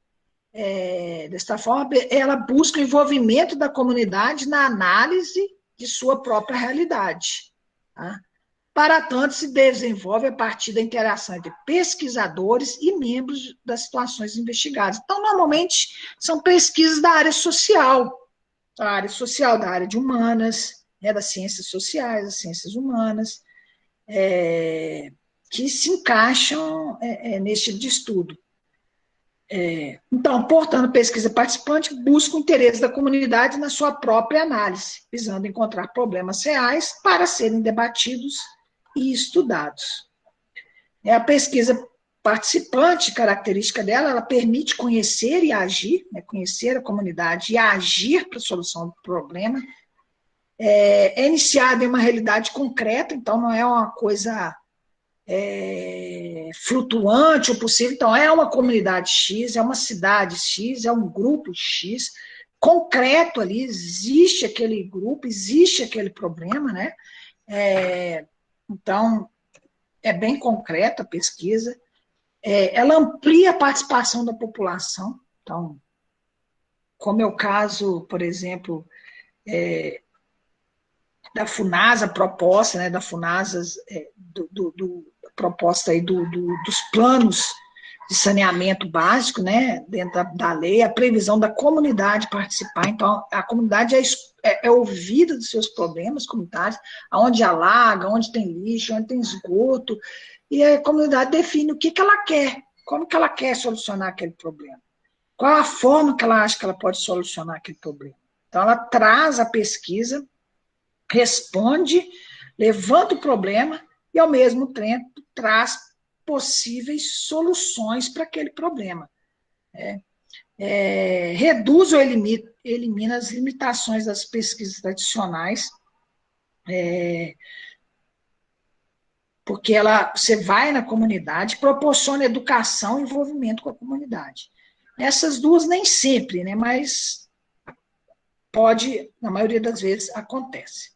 [SPEAKER 1] desta forma, ela busca o envolvimento da comunidade na análise de sua própria realidade. Tá? Para tanto, se desenvolve a partir da interação entre pesquisadores e membros das situações investigadas. Então, normalmente, são pesquisas da área social, da área de humanas, das ciências sociais, das ciências humanas, que se encaixam nesse tipo de estudo. Então, portanto, pesquisa participante busca o interesse da comunidade na sua própria análise, visando encontrar problemas reais para serem debatidos e estudados. A pesquisa participante, característica dela, ela permite conhecer e agir, conhecer a comunidade e agir para a solução do problema. É iniciada em uma realidade concreta, então não é uma coisa flutuante ou possível, então é uma comunidade X, é uma cidade X, é um grupo X, concreto ali, existe aquele grupo, existe aquele problema, né? Então, é bem concreta a pesquisa, ela amplia a participação da população, então, como é o caso, por exemplo, da FUNASA, proposta, né, da FUNASA, proposta aí dos planos de saneamento básico, né, dentro da lei, a previsão da comunidade participar, então a comunidade é ouvida dos seus problemas comunitários, onde alaga, onde tem lixo, onde tem esgoto, e a comunidade define o que ela quer, como que ela quer solucionar aquele problema, qual a forma que ela acha que ela pode solucionar aquele problema. Então ela traz a pesquisa, responde, levanta o problema e, ao mesmo tempo, traz possíveis soluções para aquele problema. Reduz ou elimina as limitações das pesquisas tradicionais, porque você vai na comunidade, proporciona educação e envolvimento com a comunidade. Essas duas nem sempre, né, mas pode, na maioria das vezes, acontece.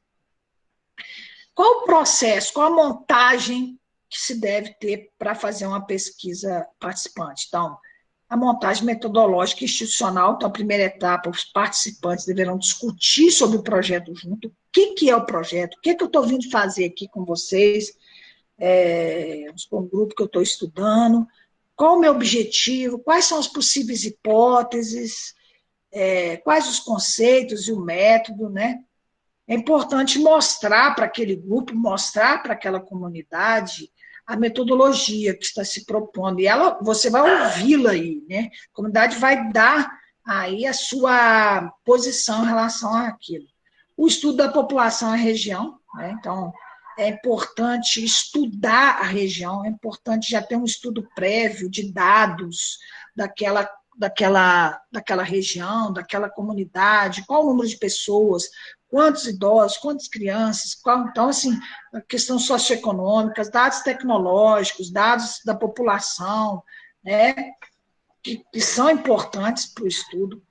[SPEAKER 1] Qual o processo, qual a montagem que se deve ter para fazer uma pesquisa participante? Então, a montagem metodológica e institucional, então, a primeira etapa, os participantes deverão discutir sobre o projeto junto, o que é o projeto, o que eu estou vindo fazer aqui com vocês, um grupo que eu estou estudando, qual o meu objetivo, quais são as possíveis hipóteses, quais os conceitos e o método, né? É importante mostrar para aquele grupo, mostrar para aquela comunidade a metodologia que está se propondo. E você vai ouvi-la aí, né? A comunidade vai dar aí a sua posição em relação àquilo. O estudo da população e região, né? Então, é importante estudar a região, é importante já ter um estudo prévio de dados daquela região, daquela comunidade, qual o número de pessoas, quantos idosos, quantas crianças, então, assim, a questão socioeconômica, dados tecnológicos, dados da população, né, que são importantes para o estudo.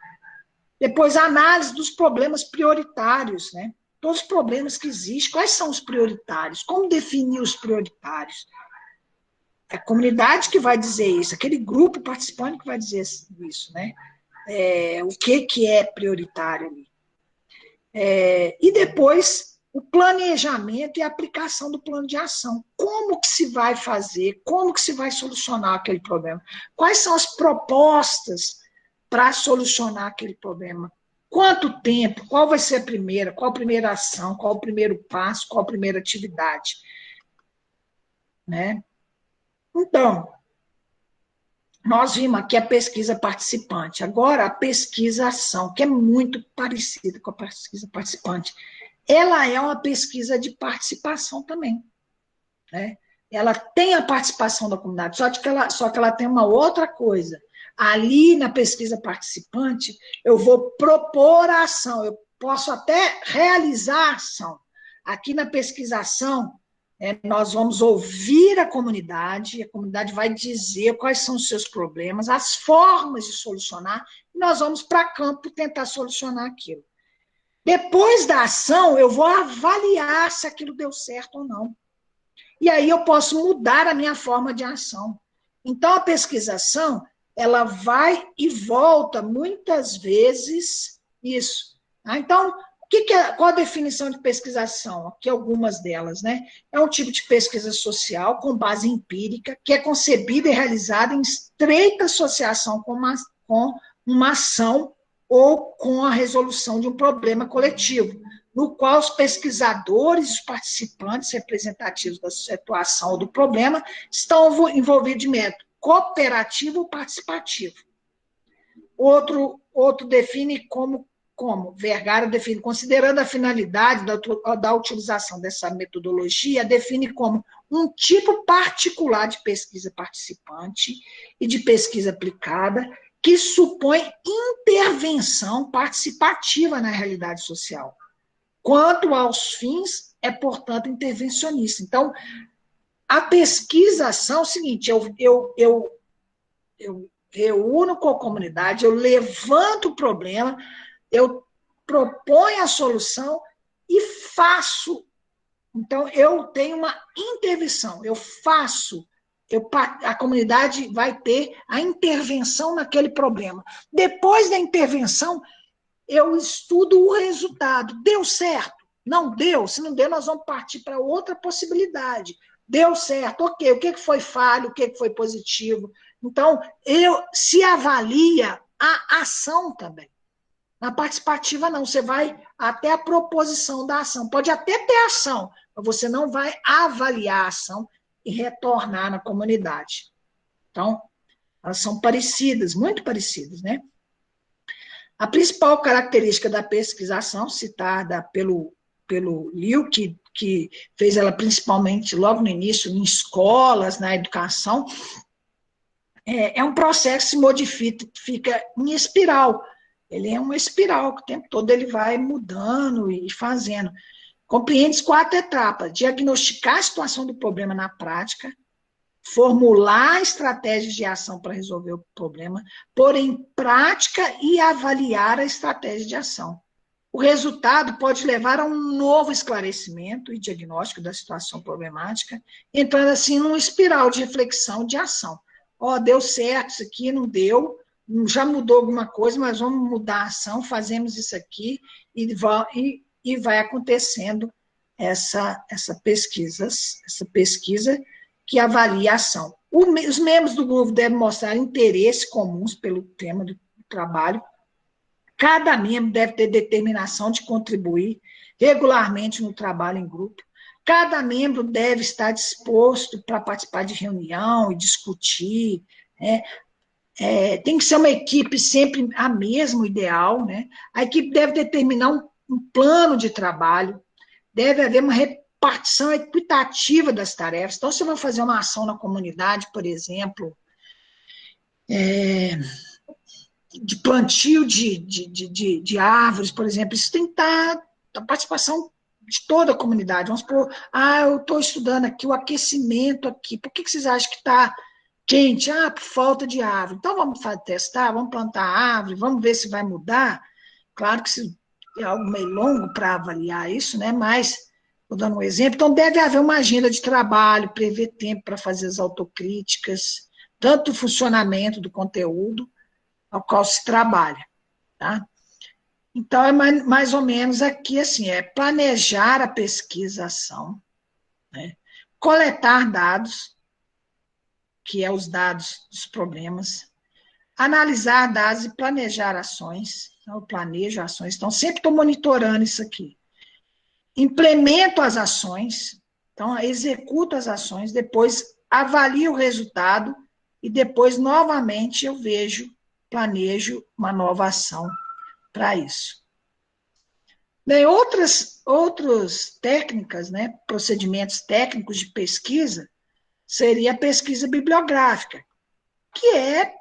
[SPEAKER 1] Depois, a análise dos problemas prioritários, né, todos os problemas que existem, quais são os prioritários, como definir os prioritários. É a comunidade que vai dizer isso, aquele grupo participante que vai dizer isso, né? O que é prioritário ali. E depois, o planejamento e a aplicação do plano de ação. Como que se vai fazer? Como que se vai solucionar aquele problema? Quais são as propostas para solucionar aquele problema? Quanto tempo? Qual vai ser a primeira? Qual a primeira ação? Qual o primeiro passo? Qual a primeira atividade? Né? Então, nós vimos aqui a pesquisa participante. Agora, a pesquisa-ação, que é muito parecida com a pesquisa participante. Ela é uma pesquisa de participação também. Né? Ela tem a participação da comunidade, só que ela tem uma outra coisa. Ali, na pesquisa participante, eu vou propor a ação, eu posso até realizar a ação. Aqui na pesquisação, nós vamos ouvir a comunidade vai dizer quais são os seus problemas, as formas de solucionar, e nós vamos para campo tentar solucionar aquilo. Depois da ação, eu vou avaliar se aquilo deu certo ou não. E aí eu posso mudar a minha forma de ação. Então, a pesquisação, ela vai e volta muitas vezes isso. Então, qual a definição de pesquisação? Aqui algumas delas, né? É um tipo de pesquisa social com base empírica, que é concebida e realizada em estreita associação com uma ação ou com a resolução de um problema coletivo, no qual os pesquisadores, os participantes representativos da situação ou do problema estão envolvidos de método cooperativo ou participativo. Outro define como Vergara define, considerando a finalidade da utilização dessa metodologia, define como um tipo particular de pesquisa participante e de pesquisa aplicada que supõe intervenção participativa na realidade social. Quanto aos fins, é, portanto, intervencionista. Então, a pesquisação é o seguinte, eu reúno com a comunidade, eu levanto o problema, eu proponho a solução e faço. Então, eu tenho uma intervenção, eu faço, a comunidade vai ter a intervenção naquele problema. Depois da intervenção, eu estudo o resultado. Deu certo? Não deu? Se não deu, nós vamos partir para outra possibilidade. Deu certo, ok. O que foi falho, o que foi positivo? Então, se avalia a ação também. Na participativa, não. Você vai até a proposição da ação. Pode até ter ação, mas você não vai avaliar a ação e retornar na comunidade. Então, elas são parecidas, muito parecidas, né? A principal característica da pesquisação, citada pelo Liu, que fez ela principalmente logo no início em escolas, na educação, é um processo que se modifica em espiral. Ele é uma espiral, que o tempo todo ele vai mudando e fazendo. Compreende 4 etapas: diagnosticar a situação do problema na prática, formular estratégias de ação para resolver o problema, pôr em prática e avaliar a estratégia de ação. O resultado pode levar a um novo esclarecimento e diagnóstico da situação problemática, entrando assim numa espiral de reflexão de ação. Deu certo isso aqui, não deu, já mudou alguma coisa, mas vamos mudar a ação, fazemos isso aqui e vai acontecendo essa pesquisa que avalia a ação. Os membros do grupo devem mostrar interesses comuns pelo tema do trabalho. Cada membro deve ter determinação de contribuir regularmente no trabalho em grupo. Cada membro deve estar disposto para participar de reunião e discutir. Tem que ser uma equipe sempre a mesma, o ideal. Né? A equipe deve determinar um plano de trabalho. Deve haver uma repartição equitativa das tarefas. Então, se eu vou fazer uma ação na comunidade, por exemplo, de plantio de árvores, por exemplo, isso tem que estar a participação de toda a comunidade. Vamos supor, eu estou estudando aqui o aquecimento aqui, por que vocês acham que está quente? Por falta de árvore. Então, vamos testar, vamos plantar árvore, vamos ver se vai mudar. Claro que é algo meio longo para avaliar isso, né? Mas Estou dando um exemplo. Então, deve haver uma agenda de trabalho, prever tempo para fazer as autocríticas, tanto o funcionamento do conteúdo ao qual se trabalha. Tá? Então, é mais ou menos aqui, assim, é planejar a pesquisa-ação, né? Coletar dados, que é os dados dos problemas, analisar dados e planejar ações. Então, eu planejo ações, então sempre estou monitorando isso aqui. Implemento as ações, então executo as ações, depois avalio o resultado e depois, novamente, eu planejo uma nova ação para isso. Bem, outras técnicas, né, procedimentos técnicos de pesquisa, seria a pesquisa bibliográfica, que é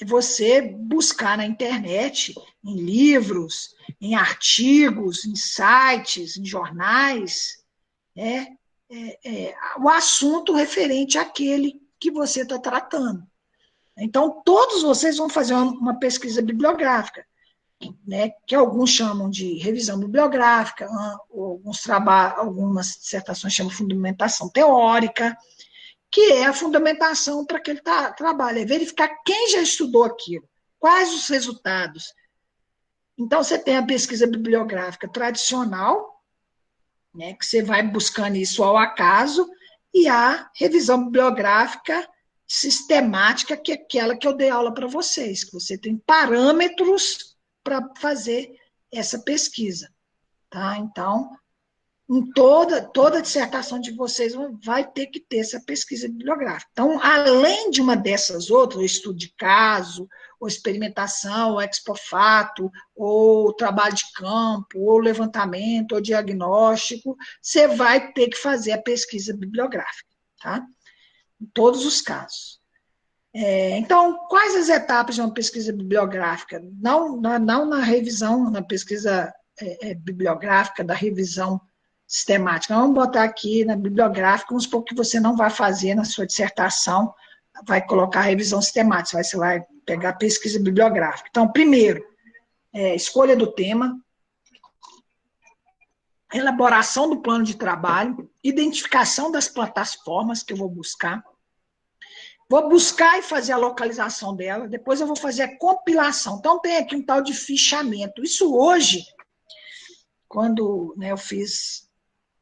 [SPEAKER 1] você buscar na internet, em livros, em artigos, em sites, em jornais, o assunto referente àquele que você está tratando. Então, todos vocês vão fazer uma pesquisa bibliográfica, né, que alguns chamam de revisão bibliográfica, algumas dissertações chamam de fundamentação teórica, que é a fundamentação para aquele trabalho, é verificar quem já estudou aquilo, quais os resultados. Então, você tem a pesquisa bibliográfica tradicional, né, que você vai buscando isso ao acaso, e a revisão bibliográfica sistemática, que é aquela que eu dei aula para vocês, que você tem parâmetros para fazer essa pesquisa. Tá? Então, em toda a dissertação de vocês vai ter que ter essa pesquisa bibliográfica. Então, além de uma dessas outras, o estudo de caso, ou experimentação, ou ex post facto, ou trabalho de campo, ou levantamento, ou diagnóstico, você vai ter que fazer a pesquisa bibliográfica, tá? Em todos os casos. Então, quais as etapas de uma pesquisa bibliográfica? Não na revisão, na pesquisa bibliográfica, da revisão sistemática. Vamos botar aqui na bibliográfica, vamos supor que você não vai fazer na sua dissertação, vai colocar a revisão sistemática, você vai pegar a pesquisa bibliográfica. Então, primeiro, escolha do tema, elaboração do plano de trabalho, identificação das plataformas que eu vou buscar e fazer a localização dela, depois eu vou fazer a compilação. Então, tem aqui um tal de fichamento. Isso hoje, quando, né, eu fiz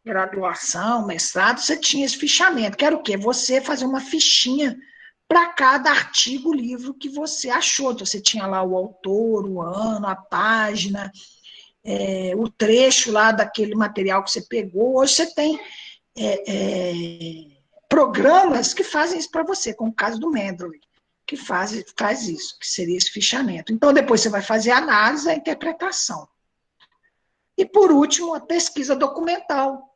[SPEAKER 1] graduação, mestrado, você tinha esse fichamento, que era o quê? Você fazer uma fichinha para cada artigo, livro que você achou. Então, você tinha lá o autor, o ano, a página, o trecho lá daquele material que você pegou. Hoje você tem programas que fazem isso para você, como o caso do Mendeley, que faz isso, que seria esse fichamento. Então, depois você vai fazer a análise, a interpretação. E, por último, a pesquisa documental,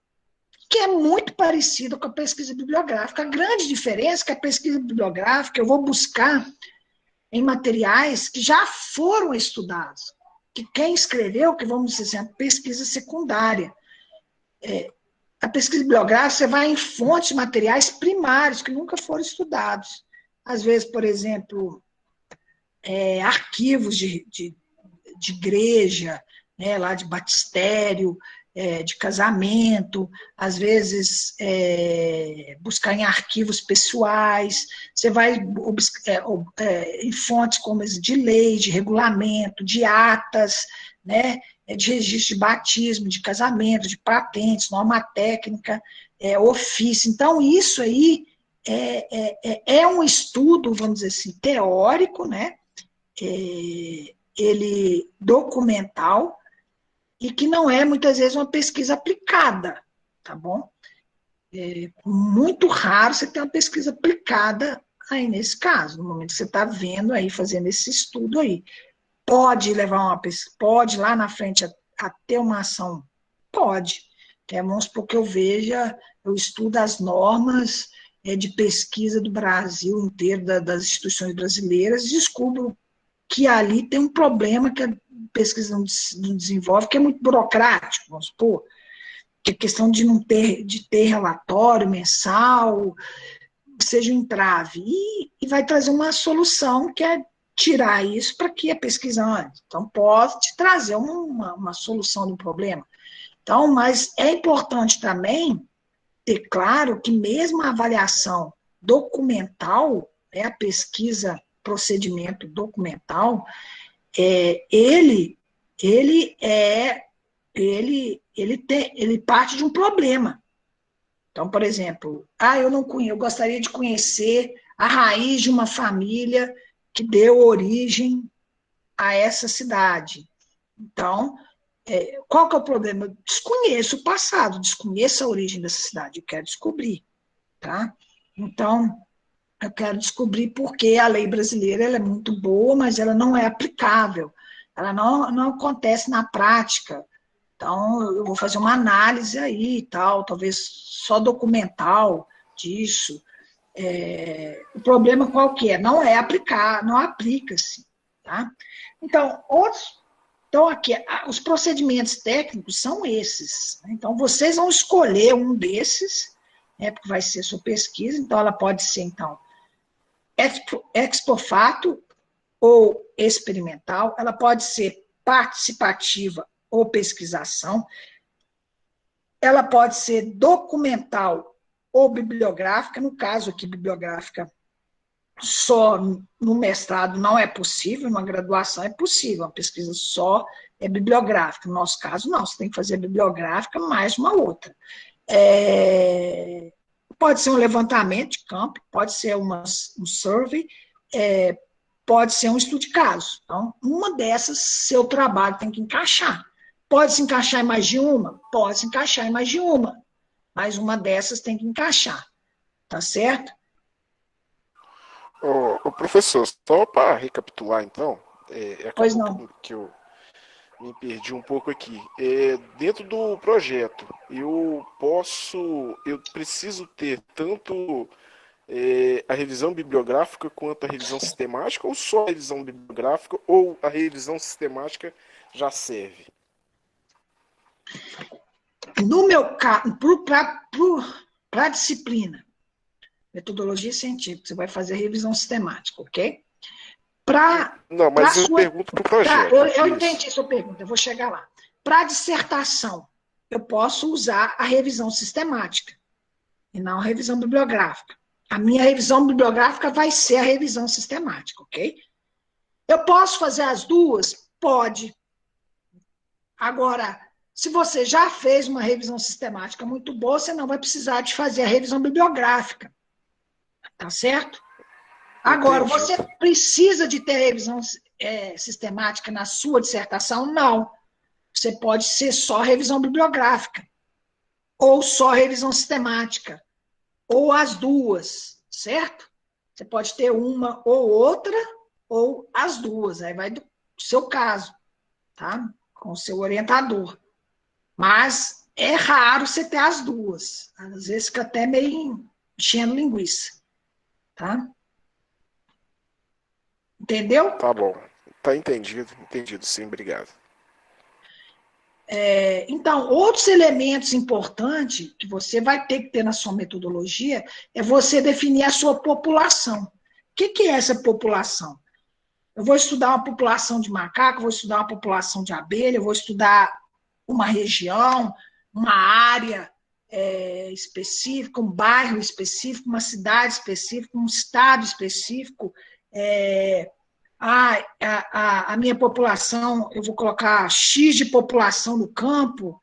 [SPEAKER 1] que é muito parecida com a pesquisa bibliográfica. A grande diferença é que a pesquisa bibliográfica eu vou buscar em materiais que já foram estudados, que quem escreveu, que vamos dizer assim, a pesquisa secundária. A pesquisa bibliográfica, você vai em fontes de materiais primários, que nunca foram estudados. Às vezes, por exemplo, arquivos de igreja, né, lá de batistério, de casamento, às vezes buscar em arquivos pessoais, você vai em fontes como de lei, de regulamento, de atas, né, de registro de batismo, de casamento, de patentes, norma técnica, ofício. Então, isso aí é um estudo, vamos dizer assim, teórico, né, ele documental, e que não é, muitas vezes, uma pesquisa aplicada, tá bom? Muito raro você ter uma pesquisa aplicada aí nesse caso, no momento que você está vendo aí, fazendo esse estudo aí. Pode levar uma pesquisa, pode lá na frente a ter uma ação? Pode. Vamos supor que eu estudo as normas de pesquisa do Brasil inteiro, das instituições brasileiras, e descubro que ali tem um problema que a pesquisa não desenvolve, que é muito burocrático, vamos supor, que é questão de ter relatório mensal, seja um entrave, e vai trazer uma solução que é tirar isso para que a pesquisa ande. Então, pode te trazer uma solução do problema. Então, mas é importante também ter claro que mesmo a avaliação documental, né, a pesquisa, procedimento documental, ele parte de um problema. Então, por exemplo, eu gostaria de conhecer a raiz de uma família que deu origem a essa cidade. Então, qual que é o problema? Eu desconheço o passado, desconheço a origem dessa cidade, eu quero descobrir, tá? Então, eu quero descobrir porque a lei brasileira ela é muito boa, mas ela não é aplicável, ela não acontece na prática. Então, eu vou fazer uma análise aí e tal, talvez só documental disso. O problema qual que é? Não é aplicar, não aplica-se, tá? Então, aqui, os procedimentos técnicos são esses. Né? Então, vocês vão escolher um desses, né, porque vai ser sua pesquisa, então ela pode ser, então, ex post ou experimental, ela pode ser participativa ou pesquisação, ela pode ser documental ou bibliográfica, no caso aqui, bibliográfica só no mestrado não é possível, numa graduação é possível, uma pesquisa só é bibliográfica, no nosso caso não, você tem que fazer bibliográfica mais uma outra. Pode ser um levantamento de campo, pode ser um survey, pode ser um estudo de caso. Então, uma dessas, seu trabalho tem que encaixar. Pode se encaixar em mais de uma? Pode se encaixar em mais de uma. Mas uma dessas tem que encaixar. Tá certo?
[SPEAKER 3] Ô, professor, só para recapitular, então,
[SPEAKER 1] Pois
[SPEAKER 3] acabou
[SPEAKER 1] não.
[SPEAKER 3] que eu me perdi um pouco aqui. Dentro do projeto, eu preciso ter tanto a revisão bibliográfica quanto a revisão sistemática, ou só a revisão bibliográfica, ou a revisão sistemática já serve?
[SPEAKER 1] No meu caso, para a disciplina, metodologia científica, você vai fazer revisão sistemática, ok?
[SPEAKER 3] Não, mas eu pergunto para o projeto.
[SPEAKER 1] Eu entendi sua pergunta, eu vou chegar lá. Para a dissertação, eu posso usar a revisão sistemática e não a revisão bibliográfica. A minha revisão bibliográfica vai ser a revisão sistemática, ok? Eu posso fazer as duas? Pode. Agora, se você já fez uma revisão sistemática muito boa, você não vai precisar de fazer a revisão bibliográfica. Tá certo? Agora,
[SPEAKER 3] Entendi.
[SPEAKER 1] você precisa de ter revisão sistemática na sua dissertação? Não. Você pode ser só revisão bibliográfica, ou só revisão sistemática, ou as duas, certo? Você pode ter uma ou outra, ou as duas. Aí vai do seu caso, tá? Com o seu orientador. Mas é raro você ter as duas. Às vezes fica até meio enchendo linguiça. Tá? Entendeu?
[SPEAKER 3] Tá bom. Tá entendido. Entendido, sim. Obrigado.
[SPEAKER 1] Então, outros elementos importantes que você vai ter que ter na sua metodologia é você definir a sua população. O que é essa população? Eu vou estudar uma população de macaco, vou estudar uma população de abelha, eu vou estudar uma região, uma área específica, um bairro específico, uma cidade específica, um estado específico. A minha população, eu vou colocar X de população no campo,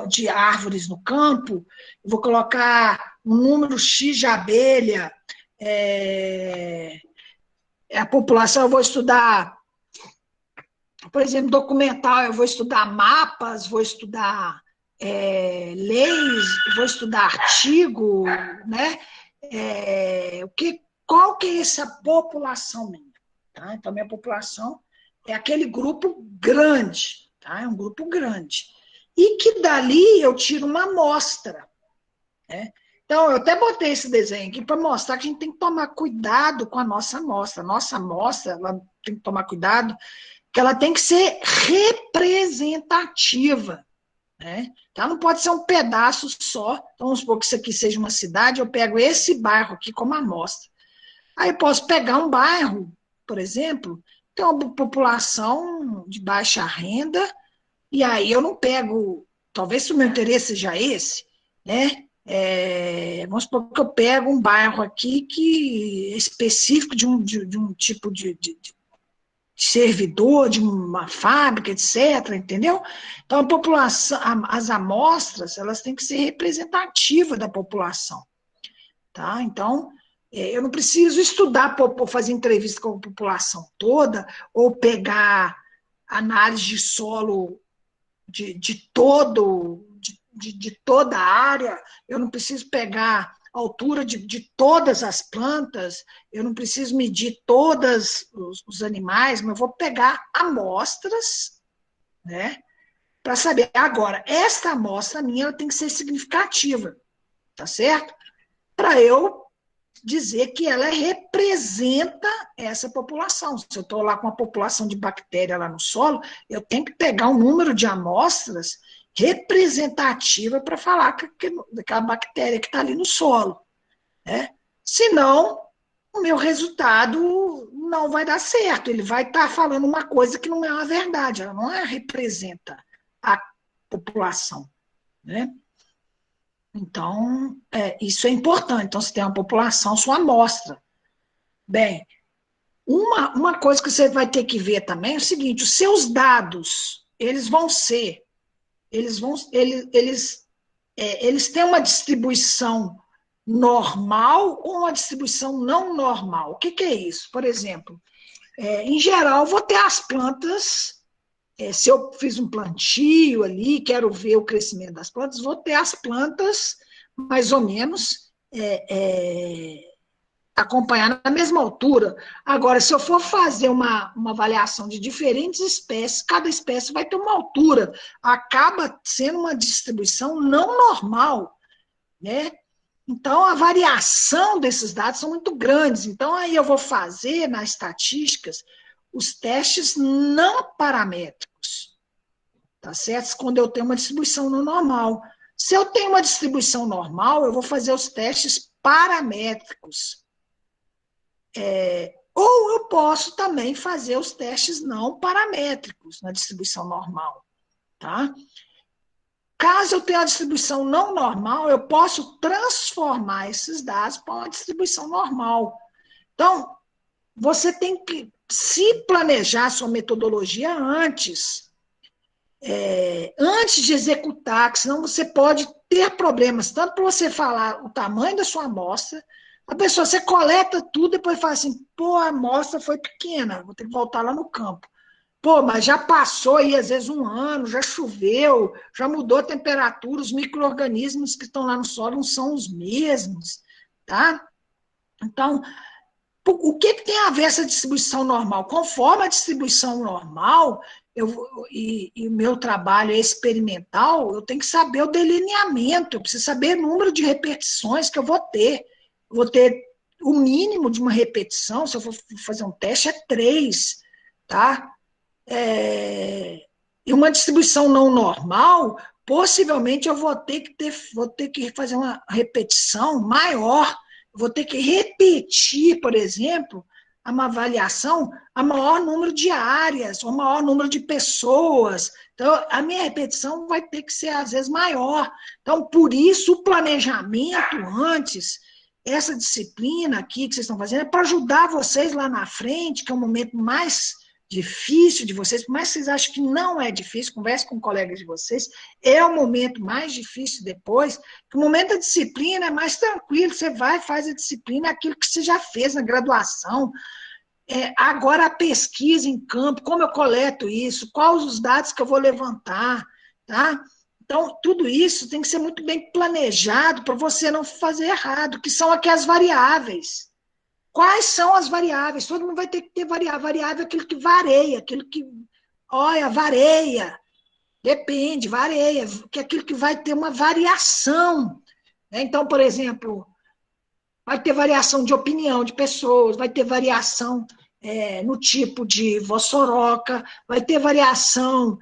[SPEAKER 1] de árvores no campo, eu vou colocar um número X de abelha, a população, eu vou estudar, por exemplo, documental, eu vou estudar mapas, vou estudar leis, vou estudar artigo, né? Qual que é essa população minha? Tá? Então, minha população é aquele grupo grande, tá? É um grupo grande. E que dali eu tiro uma amostra. Né? Então, eu até botei esse desenho aqui para mostrar que a gente tem que tomar cuidado com a nossa amostra. A nossa amostra, ela tem que tomar cuidado, que ela tem que ser representativa. Né? Então, não pode ser um pedaço só. Então, vamos supor que isso aqui seja uma cidade, eu pego esse bairro aqui como amostra. Aí eu posso pegar um bairro, por exemplo, tem uma população de baixa renda, e aí eu não pego, talvez o meu interesse seja esse, né? Vamos supor que eu pego um bairro aqui que é específico de um tipo de servidor, de uma fábrica, etc., entendeu? Então, a população, as amostras, elas têm que ser representativas da população, tá? Então, eu não preciso estudar, fazer entrevista com a população toda, ou pegar análise de solo de toda a área, eu não preciso pegar a altura de todas as plantas, eu não preciso medir todos os animais, mas eu vou pegar amostras, né, para saber. Agora, esta amostra minha ela tem que ser significativa, tá certo? Para eu dizer que ela representa essa população. Se eu estou lá com uma população de bactéria lá no solo, eu tenho que pegar um número de amostras representativa para falar daquela bactéria que está ali no solo, né? Senão, o meu resultado não vai dar certo. Ele vai estar falando uma coisa que não é uma verdade, ela não representa a população, né? Então, isso é importante. Então, você tem uma população, sua amostra. Bem, uma coisa que você vai ter que ver também é o seguinte: os seus dados, eles têm uma distribuição normal ou uma distribuição não normal. O que é isso? Por exemplo, em geral, vou ter as plantas. Se eu fiz um plantio ali, quero ver o crescimento das plantas, vou ter as plantas mais ou menos acompanhar na mesma altura. Agora, se eu for fazer uma avaliação de diferentes espécies, cada espécie vai ter uma altura. Acaba sendo uma distribuição não normal, né? Então, a variação desses dados são muito grandes. Então, aí eu vou fazer, nas estatísticas, os testes não paramétricos, tá certo? Quando eu tenho uma distribuição não normal. Se eu tenho uma distribuição normal, eu vou fazer os testes paramétricos. Ou eu posso também fazer os testes não paramétricos na distribuição normal, tá? Caso eu tenha uma distribuição não normal, eu posso transformar esses dados para uma distribuição normal. Então, você tem que se planejar a sua metodologia antes de executar, que senão você pode ter problemas, tanto para você falar o tamanho da sua amostra, a pessoa, você coleta tudo, depois fala assim, pô, a amostra foi pequena, vou ter que voltar lá no campo. Pô, mas já passou aí, às vezes, um ano, já choveu, já mudou a temperatura, os micro-organismos que estão lá no solo não são os mesmos, tá? Então, o que tem a ver essa distribuição normal? Conforme a distribuição normal, e o meu trabalho é experimental, eu tenho que saber o delineamento, eu preciso saber o número de repetições que eu vou ter. Eu vou ter o mínimo de uma repetição, se eu for fazer um teste, é 3, tá? E uma distribuição não normal, possivelmente eu vou ter que fazer uma repetição maior, vou ter que repetir, por exemplo, uma avaliação a maior número de áreas, ou maior número de pessoas. Então, a minha repetição vai ter que ser, às vezes, maior. Então, por isso, o planejamento antes, essa disciplina aqui que vocês estão fazendo, é para ajudar vocês lá na frente, que é o momento mais difícil de vocês, por mais que vocês achem que não é difícil, converse com colegas de vocês, é o momento mais difícil depois, que o momento da disciplina é mais tranquilo, você vai, faz a disciplina, é aquilo que você já fez na graduação. Agora a pesquisa em campo, como eu coleto isso, quais os dados que eu vou levantar, tá? Então, tudo isso tem que ser muito bem planejado para você não fazer errado, que são aqui as variáveis. Quais são as variáveis? Todo mundo vai ter que ter variável. Variável é aquilo que varia, aquilo que, olha, varia. Depende, varia, que é aquilo que vai ter uma variação. Então, por exemplo, vai ter variação de opinião de pessoas, vai ter variação no tipo de vossoroca, vai ter variação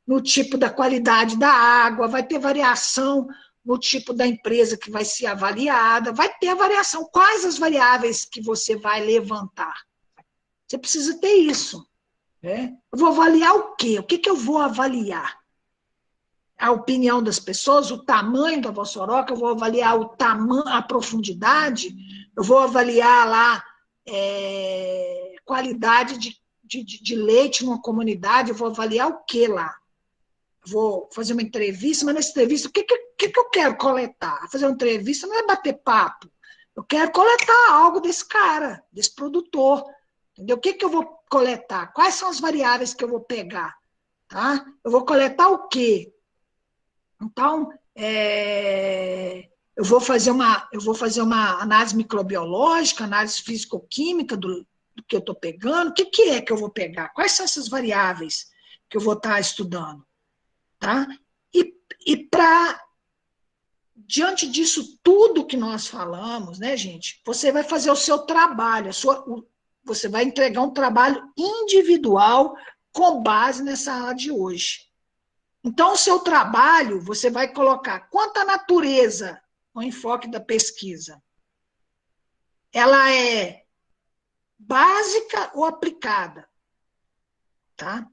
[SPEAKER 1] no tipo da qualidade da água, vai ter variação no tipo da empresa que vai ser avaliada, vai ter a variação. Quais as variáveis que você vai levantar? Você precisa ter isso. Né? Eu vou avaliar o quê? O que, que eu vou avaliar? A opinião das pessoas, o tamanho da vossoroca, eu vou avaliar o tamanho, a profundidade, eu vou avaliar lá qualidade de leite numa comunidade, eu vou avaliar o que lá? Vou fazer uma entrevista, mas nessa entrevista, o que eu quero coletar? Fazer uma entrevista não é bater papo. Eu quero coletar algo desse cara, desse produtor. Entendeu? O que eu vou coletar? Quais são as variáveis que eu vou pegar? Tá? Eu vou coletar o quê? Então, eu vou fazer uma análise microbiológica, análise físico-química do que eu estou pegando. O que é que eu vou pegar? Quais são essas variáveis que eu vou estar estudando? Tá? E diante disso tudo que nós falamos, né, gente, você vai fazer o seu trabalho, você vai entregar um trabalho individual com base nessa aula de hoje. Então, o seu trabalho, você vai colocar quanto à natureza, o enfoque da pesquisa. Ela é básica ou aplicada? Tá?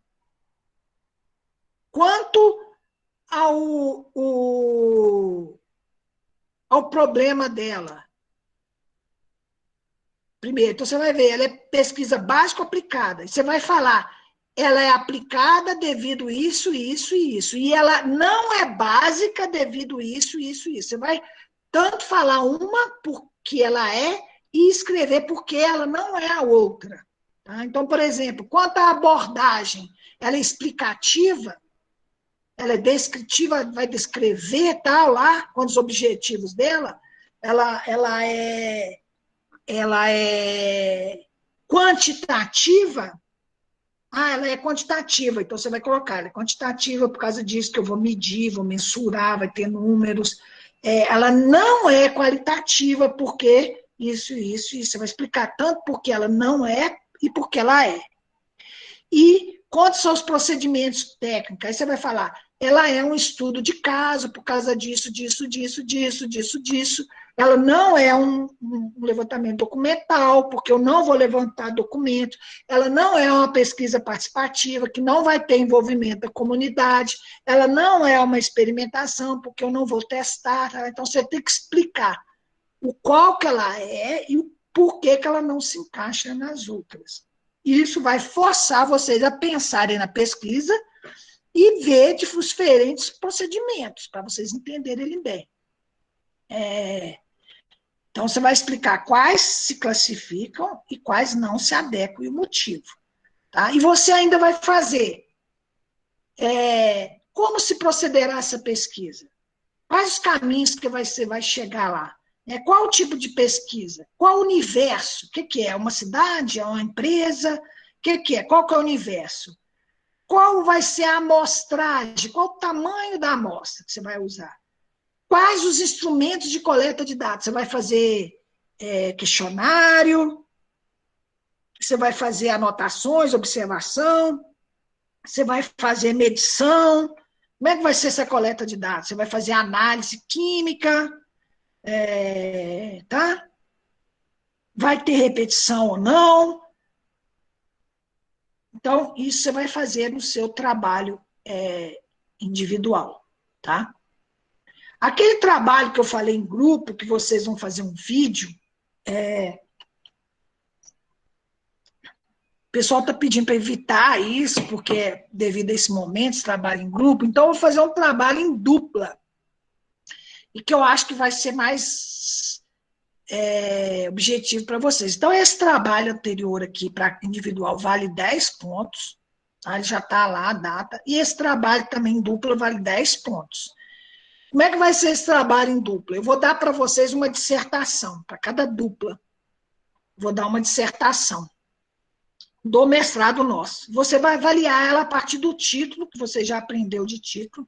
[SPEAKER 1] Quanto ao problema dela. Primeiro, então você vai ver, ela é pesquisa básica ou aplicada. Você vai falar, ela é aplicada devido isso, isso e isso. E ela não é básica devido isso, isso e isso. Você vai tanto falar uma porque ela é e escrever porque ela não é a outra. Tá? Então, por exemplo, quanto à abordagem, ela é explicativa, ela é descritiva, vai descrever tal lá, com os objetivos dela, ela é quantitativa. Ela é quantitativa, então você vai colocar, ela é quantitativa por causa disso, que eu vou medir, vou mensurar, vai ter números. Ela não é qualitativa, porque isso. Você vai explicar tanto porque ela não é e porque ela é. E quantos são os procedimentos técnicos? Aí você vai falar, ela é um estudo de caso, por causa disso. Ela não é um levantamento documental, porque eu não vou levantar documento. Ela não é uma pesquisa participativa, que não vai ter envolvimento da comunidade. Ela não é uma experimentação, porque eu não vou testar. Tá? Então, você tem que explicar o qual que ela é e o porquê que ela não se encaixa nas outras. Isso vai forçar vocês a pensarem na pesquisa e ver diferentes procedimentos, para vocês entenderem ele bem. Então, você vai explicar quais se classificam e quais não se adequam e o motivo. Tá? E você ainda vai fazer como se procederá essa pesquisa? Quais os caminhos que você vai chegar lá? Qual o tipo de pesquisa? Qual o universo? O que é? Uma cidade? É uma empresa? O que é? Qual que é o universo? Qual vai ser a amostragem? Qual o tamanho da amostra que você vai usar? Quais os instrumentos de coleta de dados? Você vai fazer questionário? Você vai fazer anotações, observação? Você vai fazer medição? Como é que vai ser essa coleta de dados? Você vai fazer análise química? Tá? Vai ter repetição ou não? Então, isso você vai fazer no seu trabalho individual, tá? Aquele trabalho que eu falei em grupo, que vocês vão fazer um vídeo, o pessoal está pedindo para evitar isso, porque devido a esse momento, esse trabalho em grupo, então eu vou fazer um trabalho em dupla, e que eu acho que vai ser mais objetivo para vocês. Então, esse trabalho anterior aqui, para individual, vale 10 pontos, tá? Ele já está lá a data, e esse trabalho também em dupla vale 10 pontos. Como é que vai ser esse trabalho em dupla? Eu vou dar para vocês uma dissertação, para cada dupla. Vou dar uma dissertação do mestrado nosso. Você vai avaliar ela a partir do título, que você já aprendeu de título.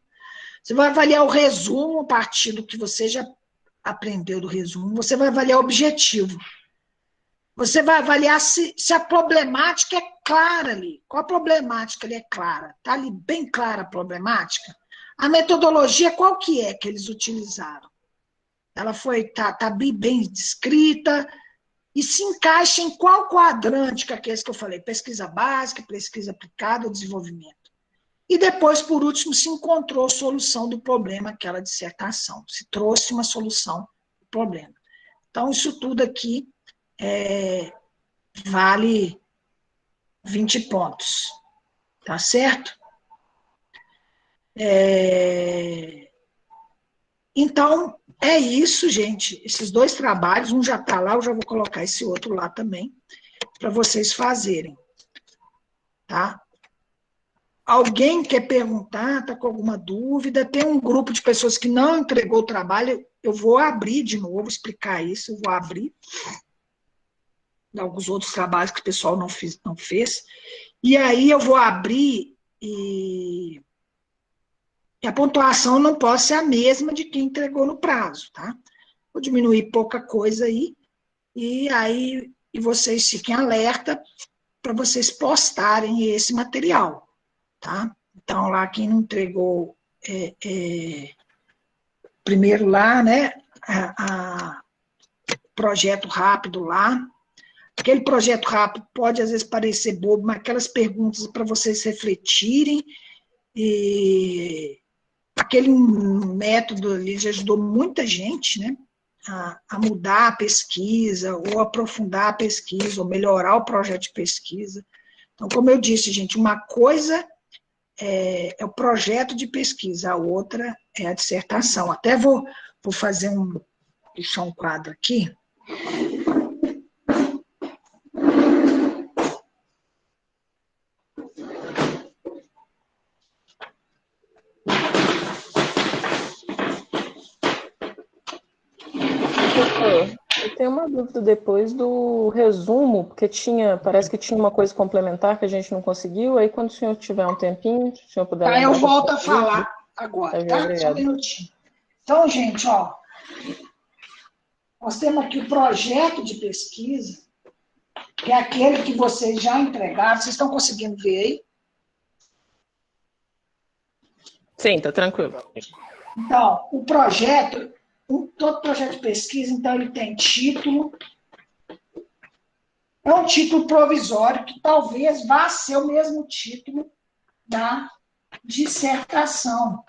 [SPEAKER 1] Você vai avaliar o resumo a partir do que você já aprendeu do resumo. Você vai avaliar o objetivo. Você vai avaliar se a problemática é clara ali. Qual a problemática ali é clara? Está ali bem clara a problemática? A metodologia, qual que eles utilizaram? Ela tá bem descrita, e se encaixa em qual quadrante, que é aqueles que eu falei, pesquisa básica, pesquisa aplicada ou desenvolvimento. E depois, por último, se encontrou a solução do problema, aquela dissertação, se trouxe uma solução do problema. Então, isso tudo aqui vale 20 pontos, tá certo? Então, é isso, gente. Esses 2 trabalhos, um já está lá, eu já vou colocar esse outro lá também, para vocês fazerem. Tá? Alguém quer perguntar, está com alguma dúvida? Tem um grupo de pessoas que não entregou o trabalho, eu vou abrir de novo, explicar isso, eu vou abrir alguns outros trabalhos que o pessoal não fez. E aí eu vou abrir e a pontuação não pode ser a mesma de quem entregou no prazo, tá? Vou diminuir pouca coisa aí, e vocês fiquem alerta para vocês postarem esse material, tá? Então, lá quem não entregou primeiro lá, né, projeto rápido lá, aquele projeto rápido pode às vezes parecer bobo, mas aquelas perguntas para vocês refletirem, e aquele método ali já ajudou muita gente, né, a mudar a pesquisa, ou aprofundar a pesquisa, ou melhorar o projeto de pesquisa. Então, como eu disse, gente, uma coisa é o projeto de pesquisa, a outra é a dissertação. Até vou fazer deixar um quadro aqui.
[SPEAKER 4] Eu tenho uma dúvida depois do resumo, porque parece que tinha uma coisa complementar que a gente não conseguiu, aí quando o senhor tiver um tempinho, se o senhor puder...
[SPEAKER 1] Tá, eu volto a falar agora, tá?
[SPEAKER 4] Obrigada.
[SPEAKER 1] Só um minutinho. Então, gente, ó, nós temos aqui o projeto de pesquisa, que é aquele que vocês já entregaram. Vocês estão conseguindo ver aí?
[SPEAKER 4] Sim, tá tranquilo.
[SPEAKER 1] Então, o projeto, todo projeto de pesquisa, então, ele tem título. É um título provisório, que talvez vá ser o mesmo título da dissertação.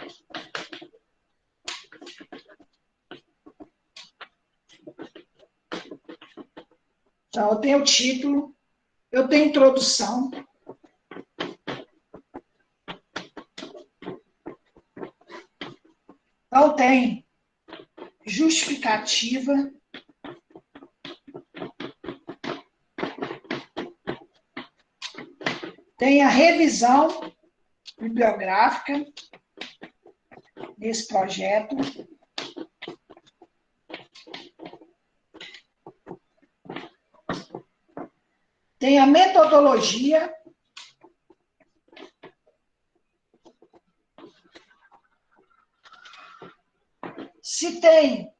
[SPEAKER 1] Então, eu tenho o título, eu tenho introdução. Então, tem justificativa. Tem a revisão bibliográfica desse projeto. Tem a metodologia. Se tem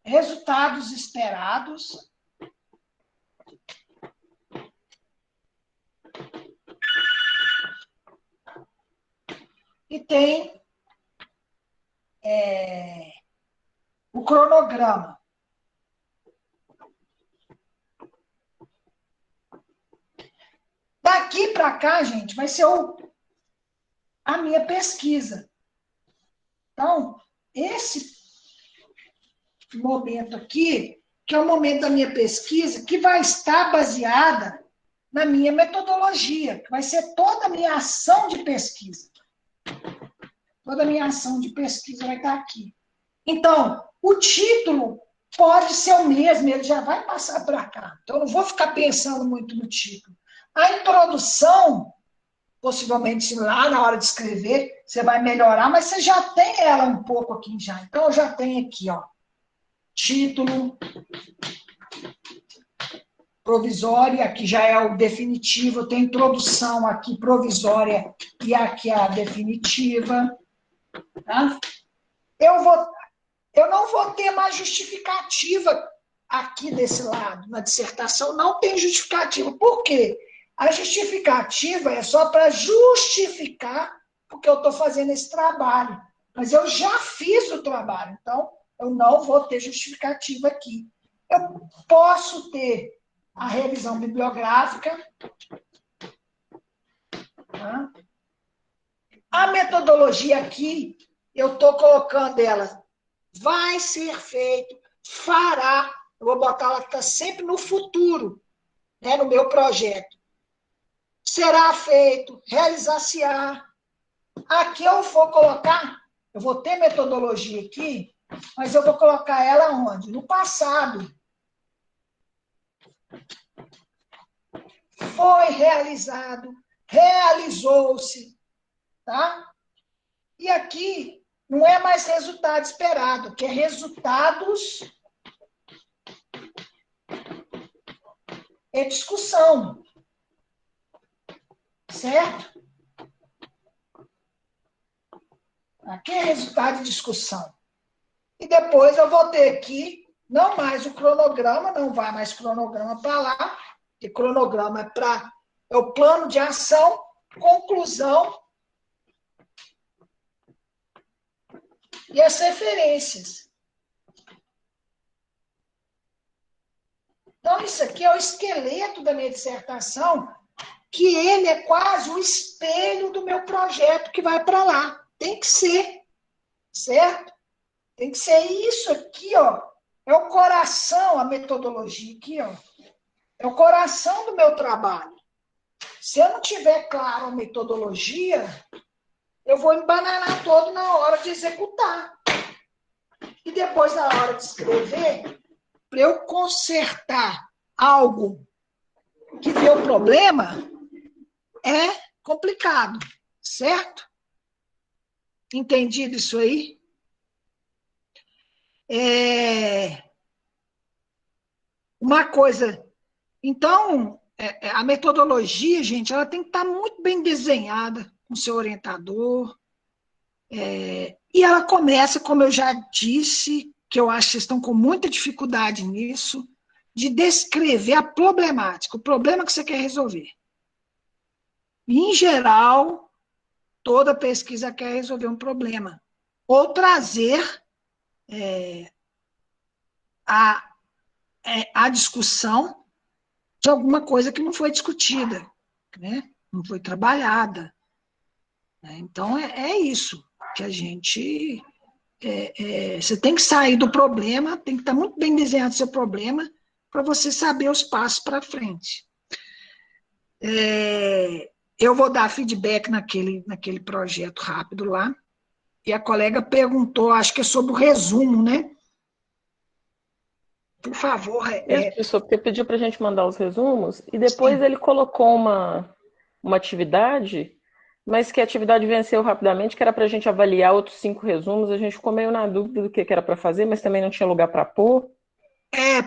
[SPEAKER 1] resultados esperados. E tem o cronograma. Daqui para cá, gente, vai ser a minha pesquisa. Então, esse momento aqui, que é o momento da minha pesquisa, que vai estar baseada na minha metodologia, que vai ser toda a minha ação de pesquisa. Toda a minha ação de pesquisa vai estar aqui. Então, o título pode ser o mesmo, ele já vai passar para cá. Então, eu não vou ficar pensando muito no título. A introdução, possivelmente lá na hora de escrever, você vai melhorar, mas você já tem ela um pouco aqui já. Então, eu já tenho aqui, ó, título, provisória, aqui já é o definitivo, tem introdução aqui provisória e aqui a definitiva. Tá? Eu não vou ter mais justificativa aqui desse lado, na dissertação não tem justificativa. Por quê? A justificativa é só para justificar porque eu estou fazendo esse trabalho. Mas eu já fiz o trabalho, então eu não vou ter justificativa aqui. Eu posso ter a revisão bibliográfica, tá? A metodologia aqui, eu estou colocando ela, vai ser feito, fará, eu vou botar ela tá sempre no futuro, né, no meu projeto. Será feito, realizar-se-á. Aqui eu vou colocar, eu vou ter metodologia aqui, mas eu vou colocar ela onde? No passado. Foi realizado, realizou-se, tá? E aqui não é mais resultado esperado, que é resultados e discussão. Certo? Aqui é resultado de discussão. E depois eu vou ter aqui, não mais o cronograma, não vai mais cronograma para lá, porque cronograma é o plano de ação, conclusão e as referências. Então, isso aqui é o esqueleto da minha dissertação, que ele é quase o espelho do meu projeto que vai para lá. Tem que ser, certo? Tem que ser isso aqui, ó. É o coração, a metodologia aqui, ó. É o coração do meu trabalho. Se eu não tiver claro a metodologia, eu vou embananar todo na hora de executar. E depois, na hora de escrever, para eu consertar algo que deu problema, é complicado, certo? Entendido isso aí? Uma coisa. Então, a metodologia, gente, ela tem que estar muito bem desenhada com o seu orientador. E ela começa, como eu já disse, que eu acho que vocês estão com muita dificuldade nisso, de descrever a problemática, o problema que você quer resolver. E, em geral, toda pesquisa quer resolver um problema. Ou trazer a discussão de alguma coisa que não foi discutida, né? Não foi trabalhada. Então, é isso que a gente... você tem que sair do problema, tem que estar muito bem desenhado o seu problema para você saber os passos para frente. Eu vou dar feedback naquele projeto rápido lá, e a colega perguntou, acho que é sobre o resumo, né? Por favor.
[SPEAKER 4] Isso, professor, porque pediu para a gente mandar os resumos, e depois
[SPEAKER 1] Sim.
[SPEAKER 4] ele colocou uma atividade, mas que a atividade venceu rapidamente, que era para a gente avaliar outros 5 resumos. A gente ficou meio na dúvida do que era para fazer, mas também não tinha lugar para pôr.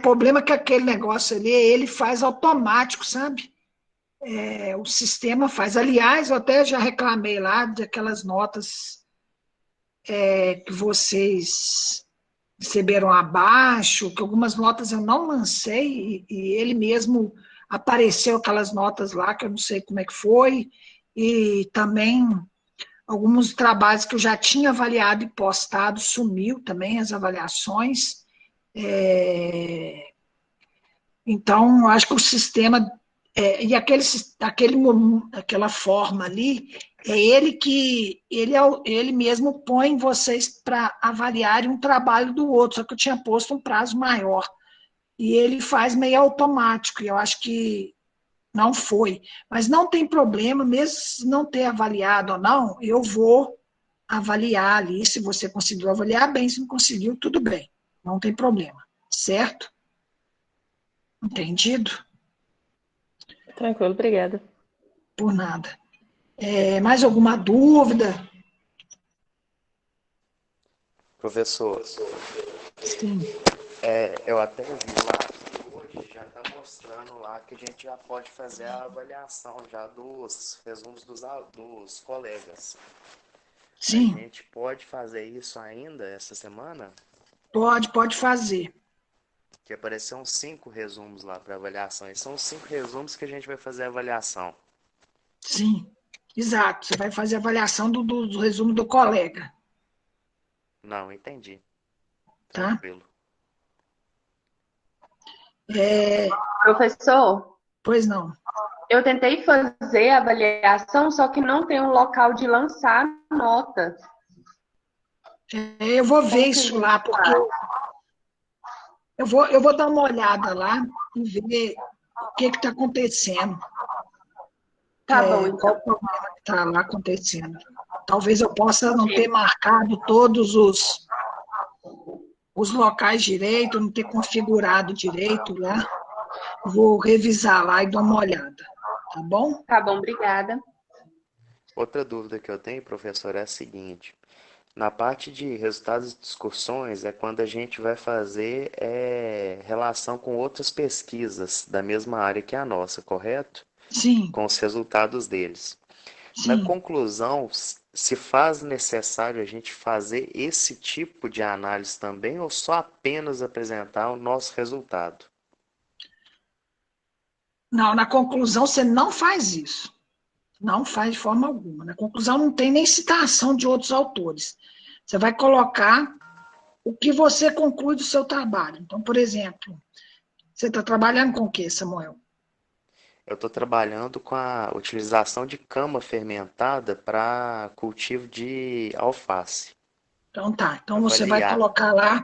[SPEAKER 1] Problema que aquele negócio ali, ele faz automático, sabe? O sistema faz. Aliás, eu até já reclamei lá daquelas notas que vocês receberam abaixo, que algumas notas eu não lancei, e ele mesmo apareceu aquelas notas lá, que eu não sei como é que foi, e também alguns trabalhos que eu já tinha avaliado e postado, sumiu também as avaliações. Então, acho que o sistema, e aquela forma ali, ele mesmo põe vocês para avaliarem um trabalho do outro, só que eu tinha posto um prazo maior. E ele faz meio automático, e eu acho que não foi. Mas não tem problema, mesmo se não ter avaliado ou não, eu vou avaliar ali, se você conseguiu avaliar bem, se não conseguiu, tudo bem, não tem problema, certo? Entendido?
[SPEAKER 4] Tranquilo, obrigada.
[SPEAKER 1] Por nada. Mais alguma dúvida?
[SPEAKER 5] Professor,
[SPEAKER 1] Sim.
[SPEAKER 5] eu até vi lá, hoje já está mostrando lá que a gente já pode fazer a avaliação já dos resumos dos colegas.
[SPEAKER 1] Sim.
[SPEAKER 5] A gente pode fazer isso ainda essa semana?
[SPEAKER 1] Pode fazer.
[SPEAKER 5] Que apareceram 5 resumos lá para avaliação. E são 5 resumos que a gente vai fazer a avaliação.
[SPEAKER 1] Sim, exato. Você vai fazer a avaliação do resumo do colega.
[SPEAKER 5] Não, entendi.
[SPEAKER 1] Tá?
[SPEAKER 5] Tranquilo.
[SPEAKER 1] É,
[SPEAKER 6] Professor,
[SPEAKER 1] pois não.
[SPEAKER 6] eu tentei fazer a avaliação, só que não tem um local de lançar nota.
[SPEAKER 1] Eu vou ver
[SPEAKER 6] Como que a
[SPEAKER 1] isso
[SPEAKER 6] gente
[SPEAKER 1] lá, porque
[SPEAKER 6] faz?
[SPEAKER 1] eu vou dar uma olhada lá e ver o que está acontecendo,
[SPEAKER 6] Tá bom,
[SPEAKER 1] qual
[SPEAKER 6] então.
[SPEAKER 1] o problema que está lá acontecendo. Talvez eu possa não ter marcado todos os locais direito, não ter configurado direito lá. Vou revisar lá e dar uma olhada, tá bom?
[SPEAKER 6] Tá bom, obrigada.
[SPEAKER 5] Outra dúvida que eu tenho, professor, é a seguinte. Na parte de resultados de discussões é quando a gente vai fazer relação com outras pesquisas da mesma área que a nossa, correto?
[SPEAKER 1] Sim,
[SPEAKER 5] Com os resultados deles. Na
[SPEAKER 1] sim.
[SPEAKER 5] conclusão, se faz necessário a gente fazer esse tipo de análise também ou só apenas apresentar o nosso resultado?
[SPEAKER 1] Não, na conclusão você não faz isso. Não faz de forma alguma. Na conclusão não tem nem citação de outros autores. Você vai colocar o que você conclui do seu trabalho. Então, por exemplo, você está trabalhando com o quê, Samuel?
[SPEAKER 5] Eu estou trabalhando com a utilização de cama fermentada para cultivo de alface.
[SPEAKER 1] Então tá. Então você vai
[SPEAKER 5] Avaliar.
[SPEAKER 1] colocar lá.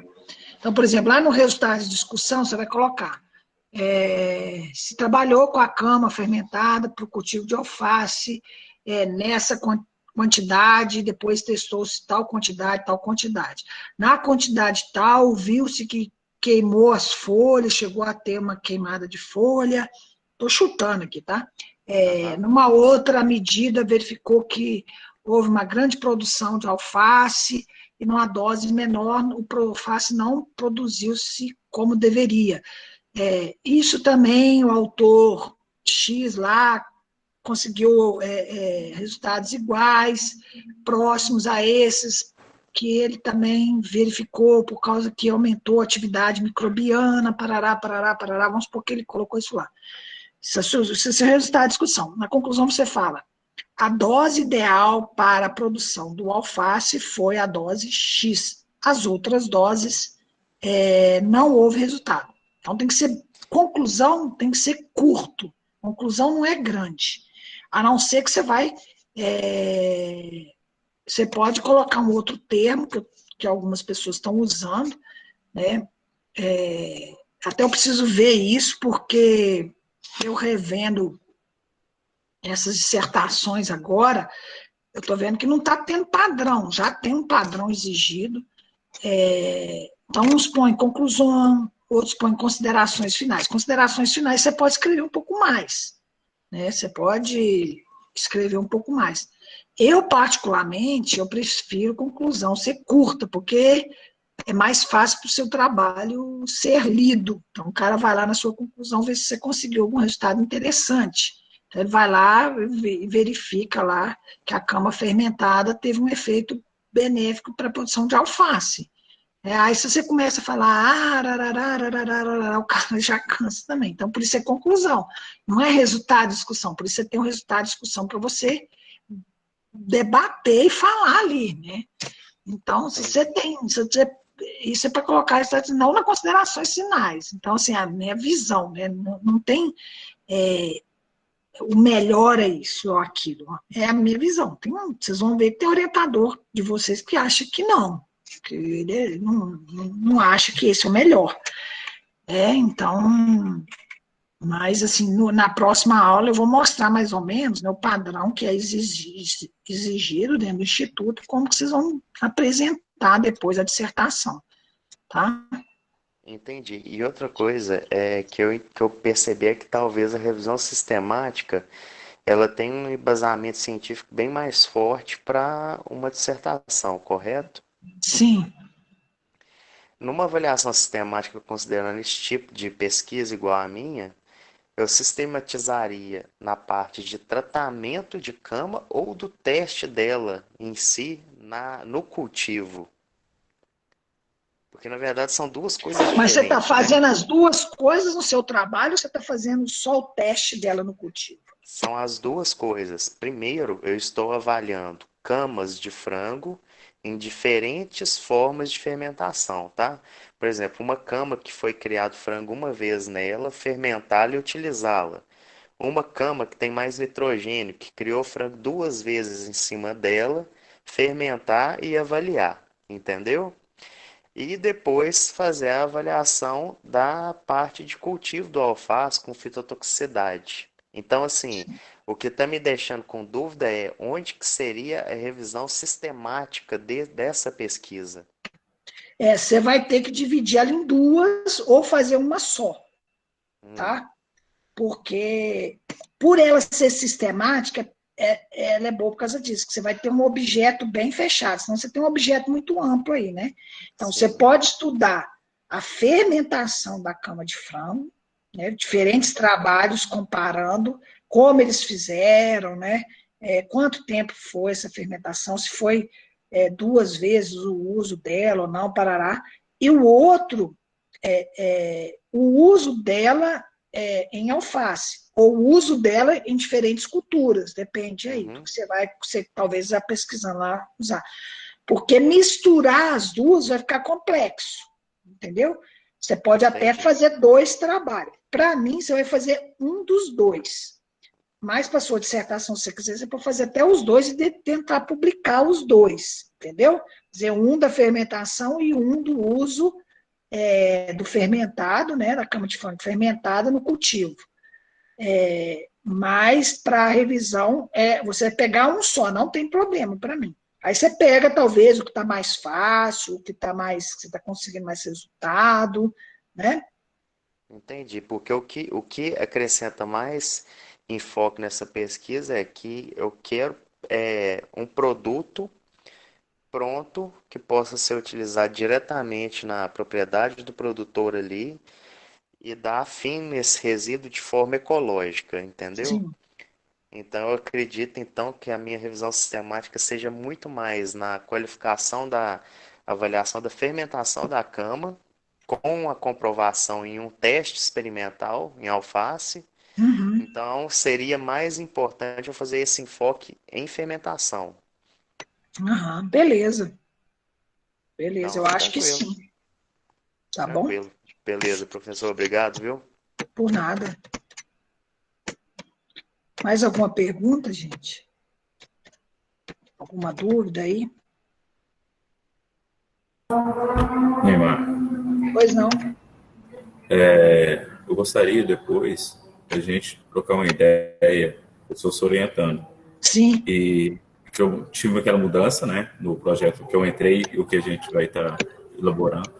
[SPEAKER 1] Então, por exemplo, lá no resultado de discussão, você vai colocar se trabalhou com a cama fermentada para o cultivo de alface, nessa quantidade, depois testou-se tal quantidade, tal quantidade. Na quantidade tal, viu-se que queimou as folhas, chegou a ter uma queimada de folha. Estou chutando aqui, tá? Numa outra medida, verificou que houve uma grande produção de alface e numa dose menor, o alface não produziu-se como deveria. Isso também o autor X lá conseguiu resultados iguais, próximos a esses, que ele também verificou por causa que aumentou a atividade microbiana, parará, parará, parará, vamos supor que ele colocou isso lá. Esse é o resultado da discussão. Na conclusão você fala, a dose ideal para a produção do alface foi a dose X. As outras doses não houve resultado. Então tem que ser, conclusão tem que ser curto. Conclusão não é grande. A não ser que você pode colocar um outro termo que algumas pessoas estão usando, né? Até eu preciso ver isso, porque eu revendo essas dissertações agora, eu estou vendo que não está tendo padrão, já tem um padrão exigido. Então, uns põem conclusão, outros põem considerações finais. Considerações finais você pode escrever um pouco mais, né? Você pode escrever um pouco mais. Eu, particularmente, eu prefiro conclusão ser curta, porque é mais fácil para o seu trabalho ser lido. Então, o cara vai lá na sua conclusão ver se você conseguiu algum resultado interessante. Então, ele vai lá e verifica lá que a cama fermentada teve um efeito benéfico para a produção de alface. Aí, se você começa a falar, o cara já cansa também. Então, por isso é conclusão. Não é resultado de discussão, por isso você tem um resultado de discussão para você debater e falar ali, né? Então, isso é para colocar isso não nas considerações finais. Então, assim, a minha visão, né? Não tem o melhor é isso ou aquilo. É a minha visão. Vocês vão ver que tem orientador de vocês que acha que não. Que ele não acha que esse é o melhor. Então, mas assim, na próxima aula eu vou mostrar mais ou menos, né, o padrão que é exigido dentro do Instituto, como que vocês vão apresentar depois a dissertação, tá?
[SPEAKER 5] Entendi. E outra coisa que eu percebi é que talvez a revisão sistemática ela tem um embasamento científico bem mais forte para uma dissertação, correto?
[SPEAKER 1] Sim.
[SPEAKER 5] Numa avaliação sistemática, considerando esse tipo de pesquisa igual à minha, eu sistematizaria na parte de tratamento de cama ou do teste dela em si no cultivo. Porque, na verdade, são duas coisas diferentes.
[SPEAKER 1] Mas você está
[SPEAKER 5] né?
[SPEAKER 1] fazendo as duas coisas no seu trabalho ou você está fazendo só o teste dela no cultivo?
[SPEAKER 5] São as duas coisas. Primeiro, eu estou avaliando camas de frango em diferentes formas de fermentação, tá? Por exemplo, uma cama que foi criado frango uma vez nela, fermentá-la e utilizá-la. Uma cama que tem mais nitrogênio, que criou frango duas vezes em cima dela, fermentar e avaliar, entendeu? E depois fazer a avaliação da parte de cultivo do alface com fitotoxicidade. Então, assim, o que está me deixando com dúvida é onde que seria a revisão sistemática dessa pesquisa.
[SPEAKER 1] Você vai ter que dividir ela em duas ou fazer uma só, tá? Porque, por ela ser sistemática, ela é boa por causa disso, que você vai ter um objeto bem fechado, senão você tem um objeto muito amplo aí, né? Então,
[SPEAKER 5] Sim.
[SPEAKER 1] você pode estudar a fermentação da cama de frango, né? Diferentes trabalhos comparando como eles fizeram, né? Quanto tempo foi essa fermentação, se foi duas vezes o uso dela ou não, parará. E o outro, o uso dela em alface, ou o uso dela em diferentes culturas, depende aí do que você talvez já pesquisando lá usar. Porque misturar as duas vai ficar complexo, entendeu? Você pode até fazer dois trabalhos. Para mim, você vai fazer um dos dois. Mas para sua dissertação, se você quiser, você pode fazer até os dois e tentar publicar os dois, entendeu? Fazer um da fermentação e um do uso do fermentado, né, da cama de frango fermentada no cultivo. Mas para a revisão, você vai pegar um só, não tem problema para mim. Aí você pega, talvez, o que está mais fácil, o que está mais, que você está conseguindo mais resultado, né?
[SPEAKER 5] Entendi, porque o que acrescenta mais enfoque nessa pesquisa é que eu quero um produto pronto que possa ser utilizado diretamente na propriedade do produtor ali e dar fim nesse resíduo de forma ecológica, entendeu?
[SPEAKER 1] Sim.
[SPEAKER 5] Então eu acredito então que a minha revisão sistemática seja muito mais na qualificação da avaliação da fermentação da cama, com a comprovação em um teste experimental em alface.
[SPEAKER 1] Uhum.
[SPEAKER 5] Então seria mais importante eu fazer esse enfoque em fermentação.
[SPEAKER 1] Uhum. Beleza. Beleza,
[SPEAKER 5] Então,
[SPEAKER 1] eu acho que
[SPEAKER 5] tranquilo,
[SPEAKER 1] sim. Tá bom?
[SPEAKER 5] tranquilo. Beleza, professor, obrigado, viu?
[SPEAKER 1] Por nada. Mais alguma pergunta, gente? Alguma dúvida aí?
[SPEAKER 7] Neymar,
[SPEAKER 1] Pois não.
[SPEAKER 7] eu gostaria depois da gente trocar uma ideia, eu estou se orientando,
[SPEAKER 1] Sim.
[SPEAKER 7] e que eu tive aquela mudança, né, no projeto que eu entrei e o que a gente vai estar elaborando,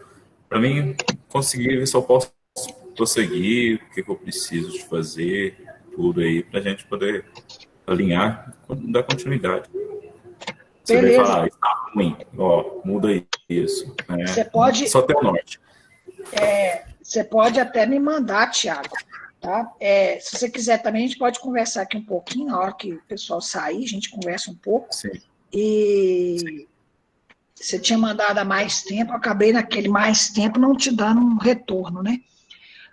[SPEAKER 7] para mim conseguir ver se eu posso prosseguir, o que eu preciso de fazer, tudo aí, para a gente poder alinhar, dar continuidade. Você vai
[SPEAKER 1] Beleza.
[SPEAKER 7] falar, está ruim, ó, muda isso, né?
[SPEAKER 1] Você pode,
[SPEAKER 7] Só ter o norte.
[SPEAKER 1] você pode até me mandar, Thiago, tá? Se você quiser também, a gente pode conversar aqui um pouquinho, na hora que o pessoal sair, a gente conversa um pouco.
[SPEAKER 7] Sim.
[SPEAKER 1] E você tinha mandado há mais tempo, eu acabei naquele mais tempo não te dando um retorno, né?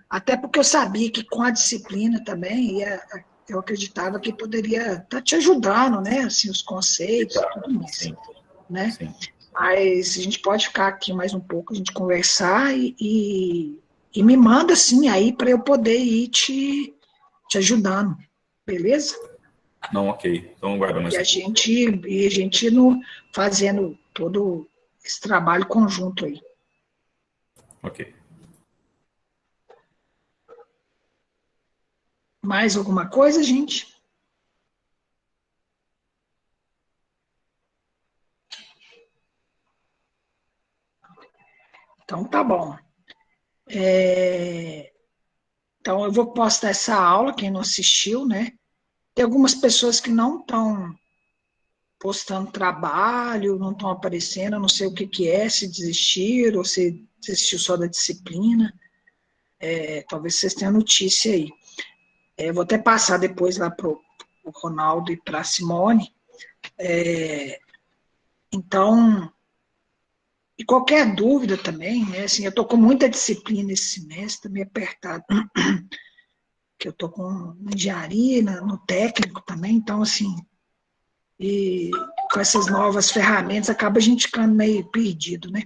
[SPEAKER 1] Até porque eu sabia que com a disciplina também, eu acreditava que poderia estar te ajudando, né? Assim, os conceitos e tudo mais,
[SPEAKER 7] Sim.
[SPEAKER 1] né?
[SPEAKER 7] Sim.
[SPEAKER 1] Mas a gente pode ficar aqui mais um pouco, a gente conversar e me manda assim aí para eu poder ir te ajudando, beleza?
[SPEAKER 7] Não, ok. Então guarda mais
[SPEAKER 1] E
[SPEAKER 7] um
[SPEAKER 1] a
[SPEAKER 7] pouco.
[SPEAKER 1] gente fazendo todo esse trabalho conjunto aí.
[SPEAKER 7] Ok.
[SPEAKER 1] Mais alguma coisa, gente? Então tá bom. Então eu vou postar essa aula, quem não assistiu, né? Tem algumas pessoas que não estão postando trabalho, não estão aparecendo, eu não sei o que que é, se desistiram, ou se desistiu só da disciplina. Talvez vocês tenham notícia aí. Eu vou até passar depois lá para o Ronaldo e para a Simone. Então, e qualquer dúvida também, né? Assim, eu estou com muita disciplina esse semestre, meio apertado, que eu estou com engenharia no técnico também, então, assim, e com essas novas ferramentas, acaba a gente ficando meio perdido, né?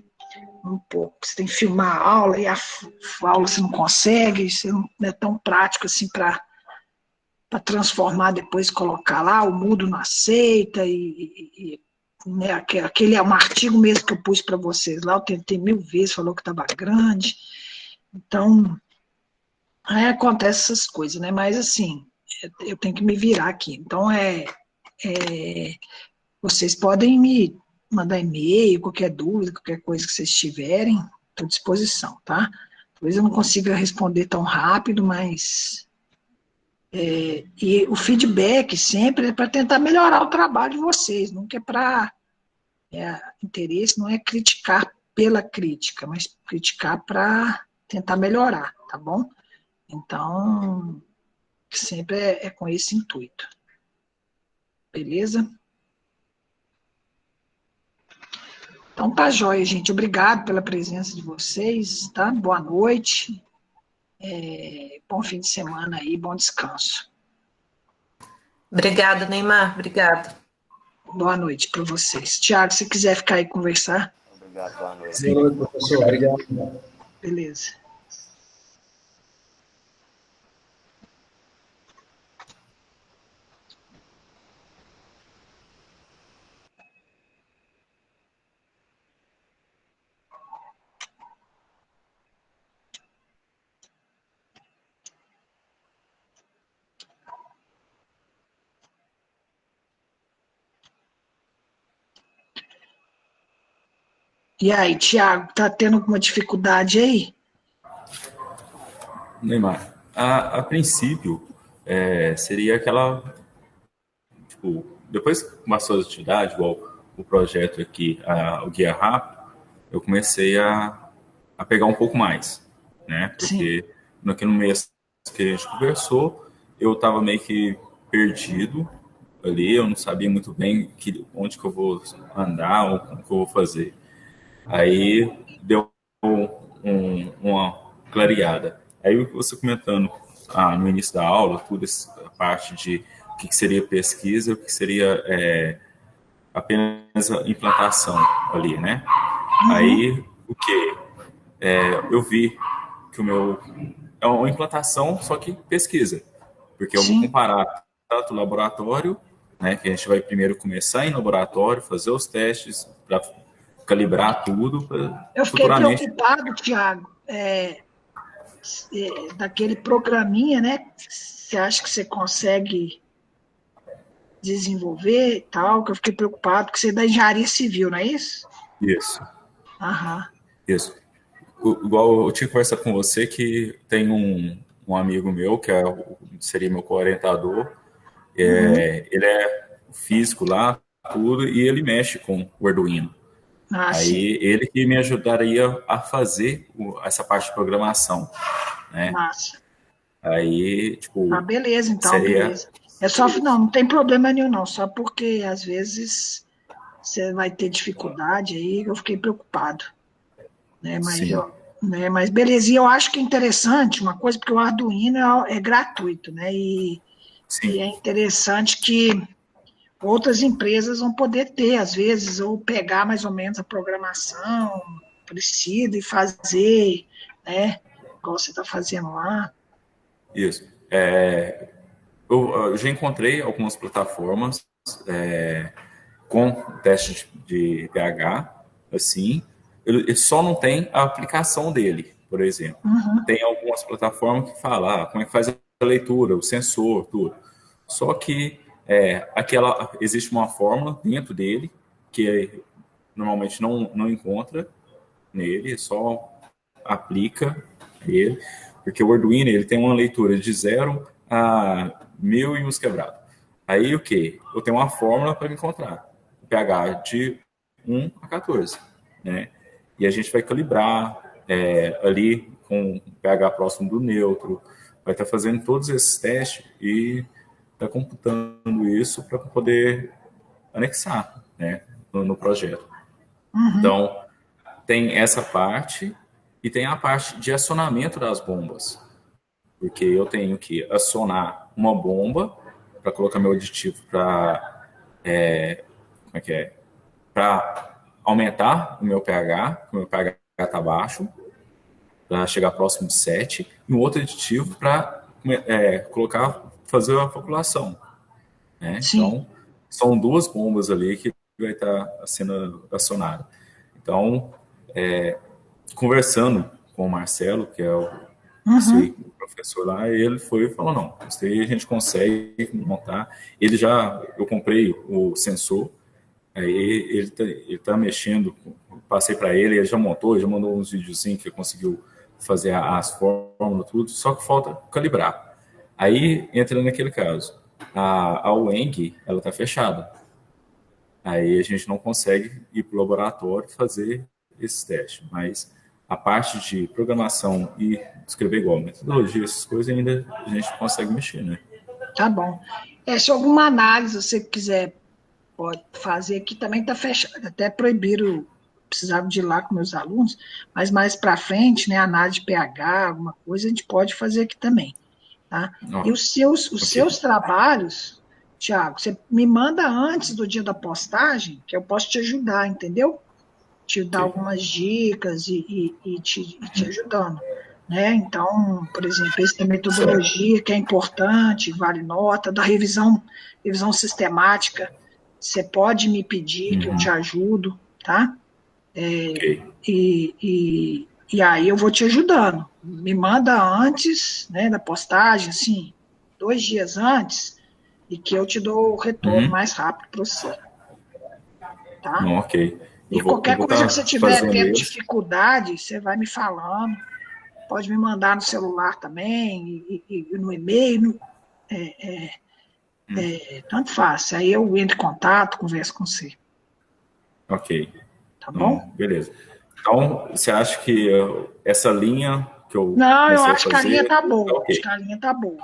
[SPEAKER 1] Um pouco. Você tem que filmar a aula e a aula você não consegue, você não é tão prático assim para transformar depois, colocar lá, o mudo não aceita, né, aquele é um artigo mesmo que eu pus para vocês lá, eu tentei 1000 vezes, falou que estava grande, então, aí acontece essas coisas, né, mas assim, eu tenho que me virar aqui, então vocês podem me mandar e-mail, qualquer dúvida, qualquer coisa que vocês tiverem, estou à disposição, tá? Talvez eu não consiga responder tão rápido, mas e o feedback sempre é para tentar melhorar o trabalho de vocês, nunca é para interesse, não é criticar pela crítica, mas criticar para tentar melhorar, tá bom? Então, sempre é com esse intuito. Beleza? Então tá jóia, gente. Obrigado pela presença de vocês, tá? Boa noite. Bom fim de semana aí, bom descanso.
[SPEAKER 8] Obrigada, Neymar. Obrigada.
[SPEAKER 1] Boa noite para vocês. Tiago, se quiser ficar aí conversar.
[SPEAKER 5] Obrigado, boa noite.
[SPEAKER 2] Boa noite, professor. Obrigado.
[SPEAKER 1] Beleza. E aí, Tiago, tá tendo alguma dificuldade aí?
[SPEAKER 7] Neymar, a princípio, seria aquela, tipo, depois que começou as atividades, igual o projeto aqui, o Guia Rápido, eu comecei a pegar um pouco mais, né? Porque naquele mês que a gente conversou, eu estava meio que perdido ali, eu não sabia muito bem onde que eu vou andar, ou o que eu vou fazer. Aí deu uma clareada. Aí você comentando no início da aula, toda essa parte de o que seria pesquisa, o que seria apenas a implantação ali, né? Uhum. Aí o que? Eu vi que o meu é uma implantação, só que pesquisa, porque eu vou comparar tanto o laboratório, né? Que a gente vai primeiro começar em laboratório, fazer os testes para calibrar tudo.
[SPEAKER 1] Eu fiquei preocupado, Tiago, daquele programinha, né? Você acha que você consegue desenvolver e tal, que eu fiquei preocupado, porque você é da engenharia civil, não é isso?
[SPEAKER 7] Isso.
[SPEAKER 1] Aham.
[SPEAKER 7] Isso. Igual eu tinha conversado com você que tem um amigo meu, que seria meu co-orientador, ele é físico lá, tudo, e ele mexe com o Arduino. Aí ele que me ajudaria a fazer essa parte de programação, né?
[SPEAKER 1] Massa.
[SPEAKER 7] Aí, tipo...
[SPEAKER 1] beleza, então, beleza. Não tem problema nenhum, não, só porque às vezes você vai ter dificuldade aí, eu fiquei preocupado. Né? Mas beleza, e eu acho que é interessante uma coisa, porque o Arduino é gratuito, né? E é interessante que outras empresas vão poder ter, às vezes, ou pegar mais ou menos a programação parecida e fazer, né? Igual você está fazendo lá.
[SPEAKER 7] Isso. Eu já encontrei algumas plataformas com teste de pH, assim, ele só não tem a aplicação dele, por exemplo.
[SPEAKER 1] Uhum.
[SPEAKER 7] Tem algumas plataformas que falam como é que faz a leitura, o sensor, tudo. Só que existe uma fórmula dentro dele que normalmente não encontra nele, só aplica ele, porque o Arduino ele tem uma leitura de 0 a 1000 e uns quebrados. Aí o que? Eu tenho uma fórmula para me encontrar o pH de 1 a 14, né? E a gente vai calibrar ali com o pH próximo do neutro, vai estar fazendo todos esses testes e está computando isso para poder anexar, né, no projeto. Uhum. Então, tem essa parte e tem a parte de acionamento das bombas, porque eu tenho que acionar uma bomba para colocar meu aditivo para como é que é? Para aumentar o meu pH, o meu pH está baixo, para chegar próximo de 7, e um outro aditivo para fazer a floculação, né?
[SPEAKER 1] Sim.
[SPEAKER 7] Então, são duas bombas ali que vai estar sendo acionada. Então, conversando com o Marcelo, que é o professor lá, ele foi e falou, não, isso aí a gente consegue montar. Eu comprei o sensor, aí ele tá mexendo, passei para ele já montou, já mandou uns videozinhos que conseguiu fazer as fórmulas, tudo, só que falta calibrar. Aí entra naquele caso, a UENG, ela tá fechada. Aí a gente não consegue ir para o laboratório fazer esses testes, mas a parte de programação e escrever igual metodologia, essas coisas ainda a gente consegue mexer, né?
[SPEAKER 1] Tá bom. Se alguma análise você quiser, pode fazer aqui, também está fechado. Até proibiram, precisava de ir lá com meus alunos, mas mais para frente, né, análise de pH, alguma coisa, a gente pode fazer aqui também. Tá? E os seus trabalhos, Tiago, você me manda antes do dia da postagem, que eu posso te ajudar, entendeu? Te dar algumas dicas e te ajudando. Né? Então, por exemplo, essa metodologia que é importante, vale nota, da revisão sistemática, você pode me pedir que eu te ajudo, tá? E aí eu vou te ajudando. Me manda antes, né, da postagem, assim, 2 dias antes, e que eu te dou o retorno mais rápido para você. Tá?
[SPEAKER 7] Não, ok.
[SPEAKER 1] E qualquer coisa que você tiver tendo dificuldade, você vai me falando. Pode me mandar no celular também, e no e-mail, tanto faz. Aí eu entro em contato, converso com você.
[SPEAKER 7] Ok.
[SPEAKER 1] Tá bom?
[SPEAKER 7] Beleza. Então, você acha que essa linha que eu
[SPEAKER 1] Não, eu
[SPEAKER 7] comecei a
[SPEAKER 1] acho que a
[SPEAKER 7] fazer,
[SPEAKER 1] linha tá boa.
[SPEAKER 7] ok.
[SPEAKER 1] Acho que a linha tá boa.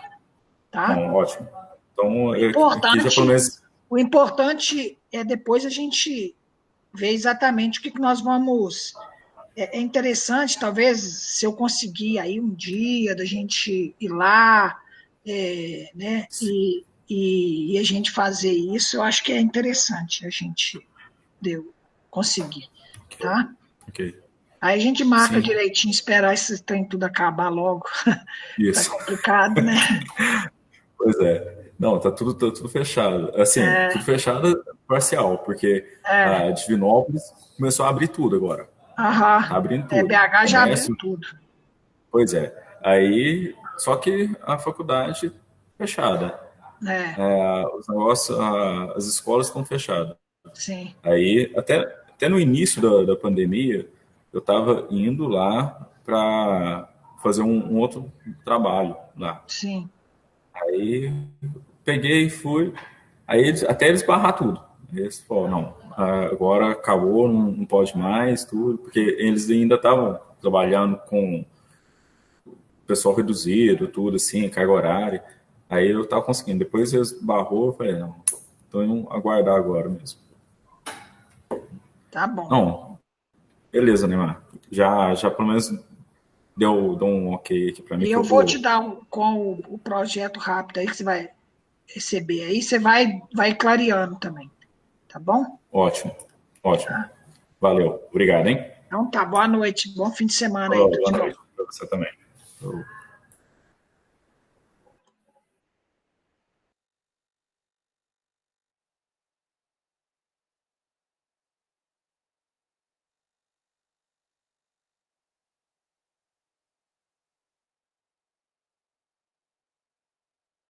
[SPEAKER 1] Tá?
[SPEAKER 7] Então, ótimo. Então,
[SPEAKER 1] importante,
[SPEAKER 7] aqui já pelo menos...
[SPEAKER 1] o importante é depois a gente ver exatamente o que nós vamos... É interessante, talvez, se eu conseguir aí um dia da gente ir lá, né, e a gente fazer isso, eu acho que é interessante a gente conseguir, tá?
[SPEAKER 7] Ok.
[SPEAKER 1] Aí a gente marca direitinho, esperar esse trem tudo acabar logo.
[SPEAKER 7] Isso.
[SPEAKER 1] Tá complicado, né?
[SPEAKER 7] Pois é. Não, tá tudo fechado. Assim, tudo fechado parcial, porque a Divinópolis começou a abrir tudo agora.
[SPEAKER 1] Aham.
[SPEAKER 7] Tá abrindo tudo.
[SPEAKER 1] BH já abriu tudo.
[SPEAKER 7] Pois é. Aí, só que a faculdade fechada. Os negócios, as escolas estão fechadas.
[SPEAKER 1] Sim.
[SPEAKER 7] Aí, até no início da pandemia, eu estava indo lá para fazer um outro trabalho lá.
[SPEAKER 1] Sim.
[SPEAKER 7] Aí, peguei e fui. Aí, até eles barrar tudo. Eles falaram, não, agora acabou, não pode mais, tudo, porque eles ainda estavam trabalhando com pessoal reduzido, tudo assim, carga horária. Aí eu tava conseguindo. Depois eles barrou, eu falei, não, então eu aguardar agora mesmo.
[SPEAKER 1] Tá bom.
[SPEAKER 7] Não, beleza, Neymar. Já pelo menos deu um ok aqui pra mim.
[SPEAKER 1] E eu vou te dar com o projeto rápido aí que você vai receber aí, você vai clareando também. Tá bom?
[SPEAKER 7] Ótimo. Tá. Valeu. Obrigado, hein?
[SPEAKER 1] Então tá, boa noite. Bom fim de semana
[SPEAKER 7] Boa
[SPEAKER 1] aí.
[SPEAKER 7] noite pra você também.